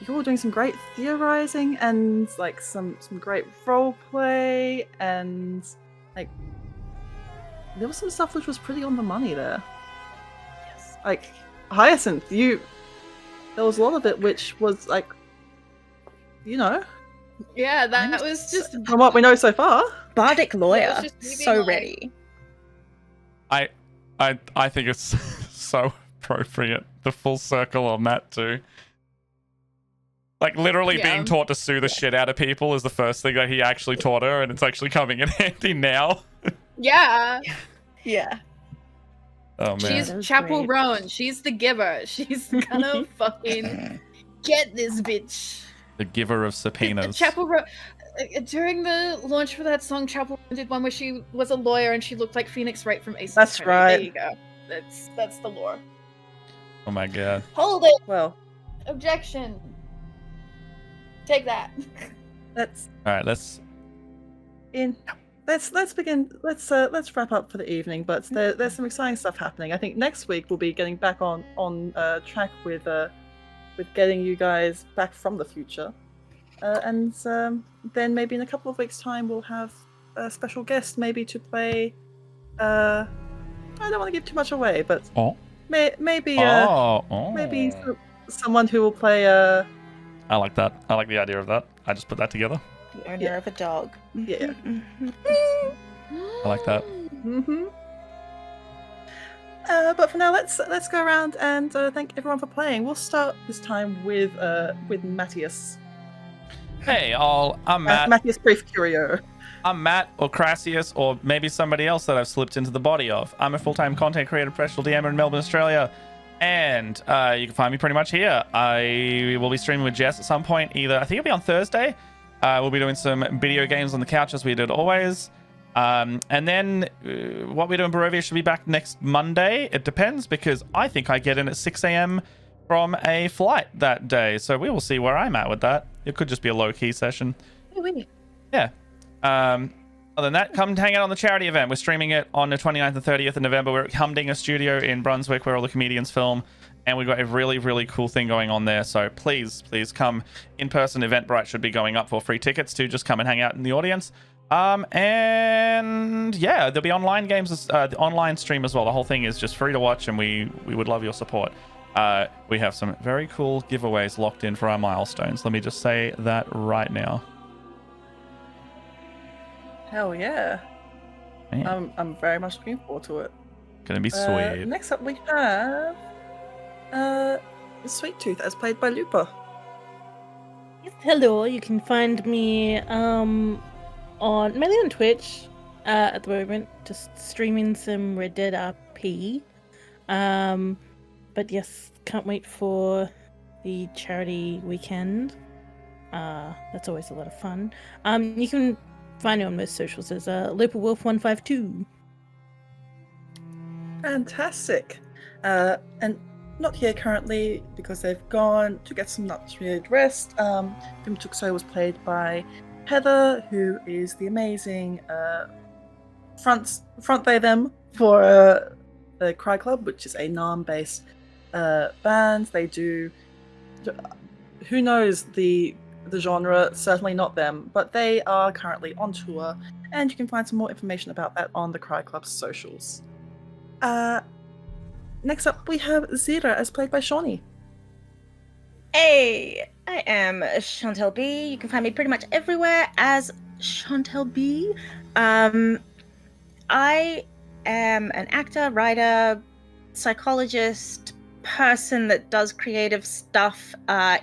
you're all doing some great theorizing and like some great role play, and like there was some stuff which was pretty on the money there. Yes. Like Hyacinth, there was a lot of it which was like, Yeah, that was just. from what we know so far. Bardic lawyer. just moving So on. ready. I think it's so appropriate. The full circle on that too. Like literally Yeah. being taught to sue the shit out of people is the first thing that he actually taught her, and it's actually coming in handy now. Yeah. Yeah. Oh man. She's That was Chapel great. Roan. She's the giver. She's gonna fucking get this bitch. The giver of subpoenas. Chapel Roan. During the launch for that song, Chapel Roan did one where she was a lawyer and she looked like Phoenix Wright from Ace That's Attorney. right. There you go. That's the lore. Oh my god. Hold it. Well, Objection. Take that. let's All right, let's begin. Let's wrap up for the evening. But there's some exciting stuff happening. I think next week we'll be getting back on track with getting you guys back from the future, and then maybe in a couple of weeks' time we'll have a special guest maybe to play. I don't want to give too much away, but maybe someone who will play. I like that. I like the idea of that. I just put that together. The owner Yeah. of a dog. Yeah. I like that. Mm-hmm. But for now, let's go around and thank everyone for playing. We'll start this time with Matthias. Hey, all. I'm Matt. Matthias Brief Curio. I'm Matt or Crassius or maybe somebody else that I've slipped into the body of. I'm a full-time content creator, professional DM in Melbourne, Australia. And you can find me pretty much here. I will be streaming with Jess at some point. I think it'll be on Thursday. We'll be doing some video games on the couch as we did always. And then what we do in Barovia should be back next Monday. It depends, because I think I get in at 6 a.m. from a flight that day. So we will see where I'm at with that. It could just be a low-key session. Yeah. Other than that, come hang out on the charity event. We're streaming it on the 29th and 30th of November. We're at Humdinger Studio in Brunswick, where all the comedians film. And we've got a really, really cool thing going on there. So please come in person. Eventbrite should be going up for free tickets to just come and hang out in the audience. And yeah, there'll be online games, the online stream as well. The whole thing is just free to watch, and we would love your support. We have some very cool giveaways locked in for our milestones. Let me just say that right now. Hell yeah. Man, I'm very much looking forward to it. gonna be sweet. Next up we have Sweet Tooth, as played by Lupa. Yes, hello. You can find me mainly on Twitch at the moment, just streaming some Red Dead RP. But yes, can't wait for the charity weekend. That's always a lot of fun. You can find me on most socials as LupaWolf152. Fantastic. And not here currently because they've gone to get some much-needed rest. Bim Tukso was played by Heather, who is the amazing front they them for the Cry Club, which is a Narm-based band. They do, who knows the genre, certainly not them, but they are currently on tour, and you can find some more information about that on the Cry Club's socials. Next up, we have Zira, as played by Shawnee. Hey, I am Shauntelle B. You can find me pretty much everywhere as Shauntelle B. I am an actor, writer, psychologist, person that does creative stuff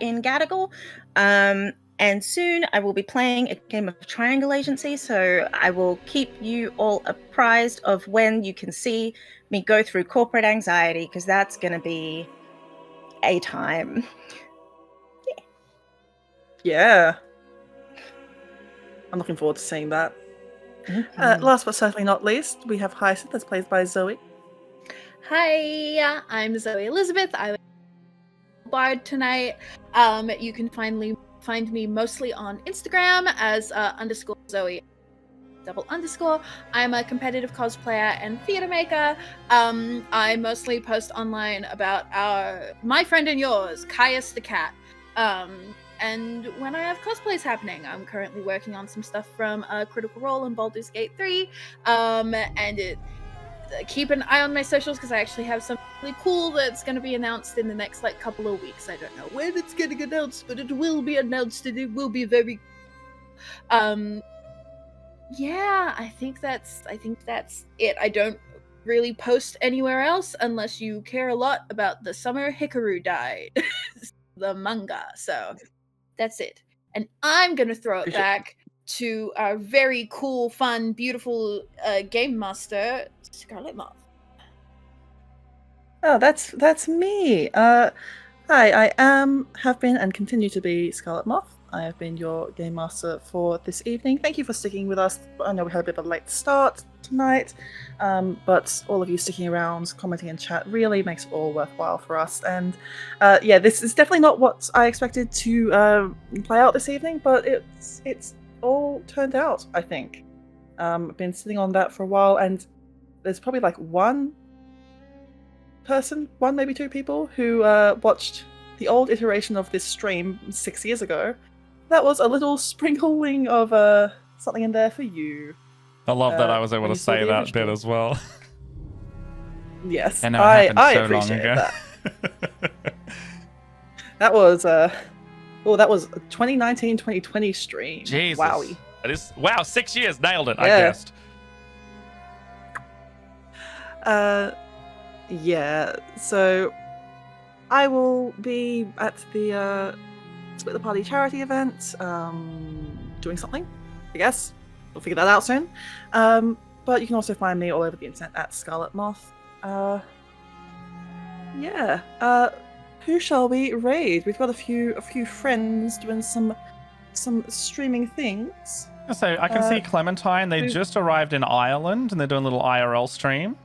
in Gadigal. And soon I will be playing a game of Triangle Agency, so I will keep you all apprised of when you can see me go through corporate anxiety, because that's going to be a time. Yeah. I'm looking forward to seeing that. Last but certainly not least, we have Hyacinth, that's played by Zoe. Hi, I'm Zoe Elizabeth. I'm a bard tonight. You can find me mostly on Instagram as _Zoe _. I'm a competitive cosplayer and theater maker. I mostly post online about my friend and yours, Caius the cat. And when I have cosplays happening, I'm currently working on some stuff from Critical Role and Baldur's Gate 3. Keep an eye on my socials, because I actually have something really cool that's going to be announced in the next couple of weeks. I don't know when it's getting announced, but it will be announced, and it will be very yeah, I think that's it. I don't really post anywhere else unless you care a lot about the summer Hikaru died, the manga. So that's it. And I'm gonna throw it back to our very cool, fun, beautiful game master, Scarletmoth. Oh, that's me. Hi, I have been and continue to be Scarletmoth. I have been your game master for this evening. Thank you for sticking with us. I know we had a bit of a late start tonight, but all of you sticking around, commenting in chat really makes it all worthwhile for us. And yeah, this is definitely not what I expected to play out this evening, but it's all turned out, I think. I've been sitting on that for a while, and there's probably one person, one maybe two people, who watched the old iteration of this stream 6 years ago. That was a little sprinkling of something in there for you. I love that I was able when to you saw say the that original. bit as well. Yes, I know it happened I so long appreciate ago. that. That was that was 2019-2020 stream. Jesus. Wowie. That is 6 years, nailed it. I Yeah. guessed. Yeah. So I will be at the Split the Party charity event, doing something, I guess. We'll figure that out soon. But you can also find me all over the internet at Scarletmoth. Yeah. Who shall we raid? We've got a few friends doing some streaming things. So I can see Clementine. They just arrived in Ireland and they're doing a little IRL stream.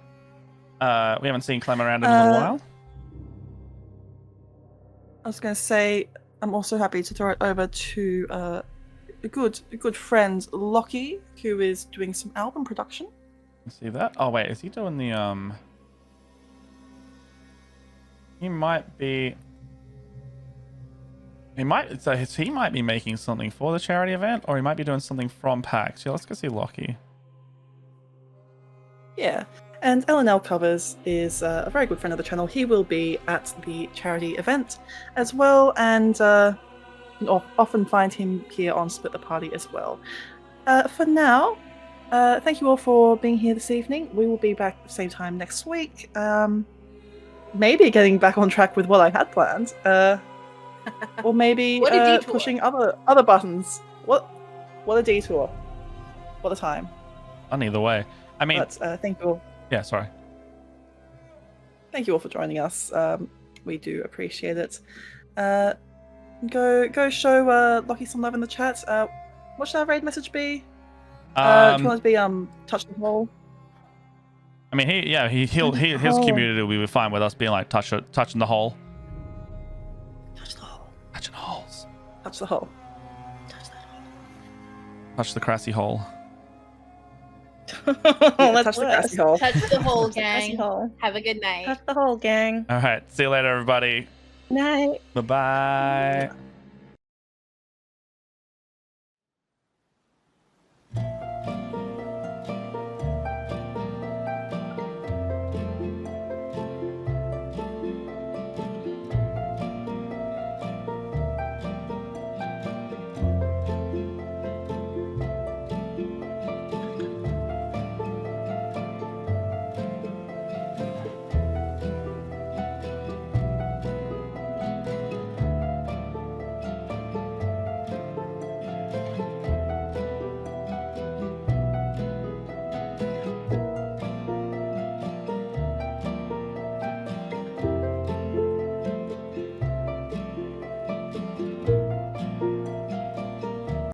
We haven't seen Clem around in a little while. I was going to say, I'm also happy to throw it over to a good friend, Lockie, who is doing some album production. See that? Oh wait, is he doing the He might be. He might be making something for the charity event, or he might be doing something from PAX. Yeah, let's go see Lockie. Yeah, and LNL Covers is a very good friend of the channel. He will be at the charity event as well, and you can often find him here on Split the Party as well. For now, thank you all for being here this evening. We will be back at the same time next week. Maybe getting back on track with what I had planned. Or maybe What a detour. pushing other buttons. What a detour. What a time. On either way. I mean, But thank you all. yeah, sorry. Thank you all for joining us. We do appreciate it. Go show Lockie some love in the chat. What should our raid message be? Do you want it to be touch the hole? I mean, his community will be fine with us being like touching the hole. Touch the hole. Touching holes. Touch the hole. Touch the Crassy hole. Touch the grassy hole. Touch the whole Touch the gang. hole. Have a good night. Touch the whole gang. All right. See you later, everybody. Night. Bye bye.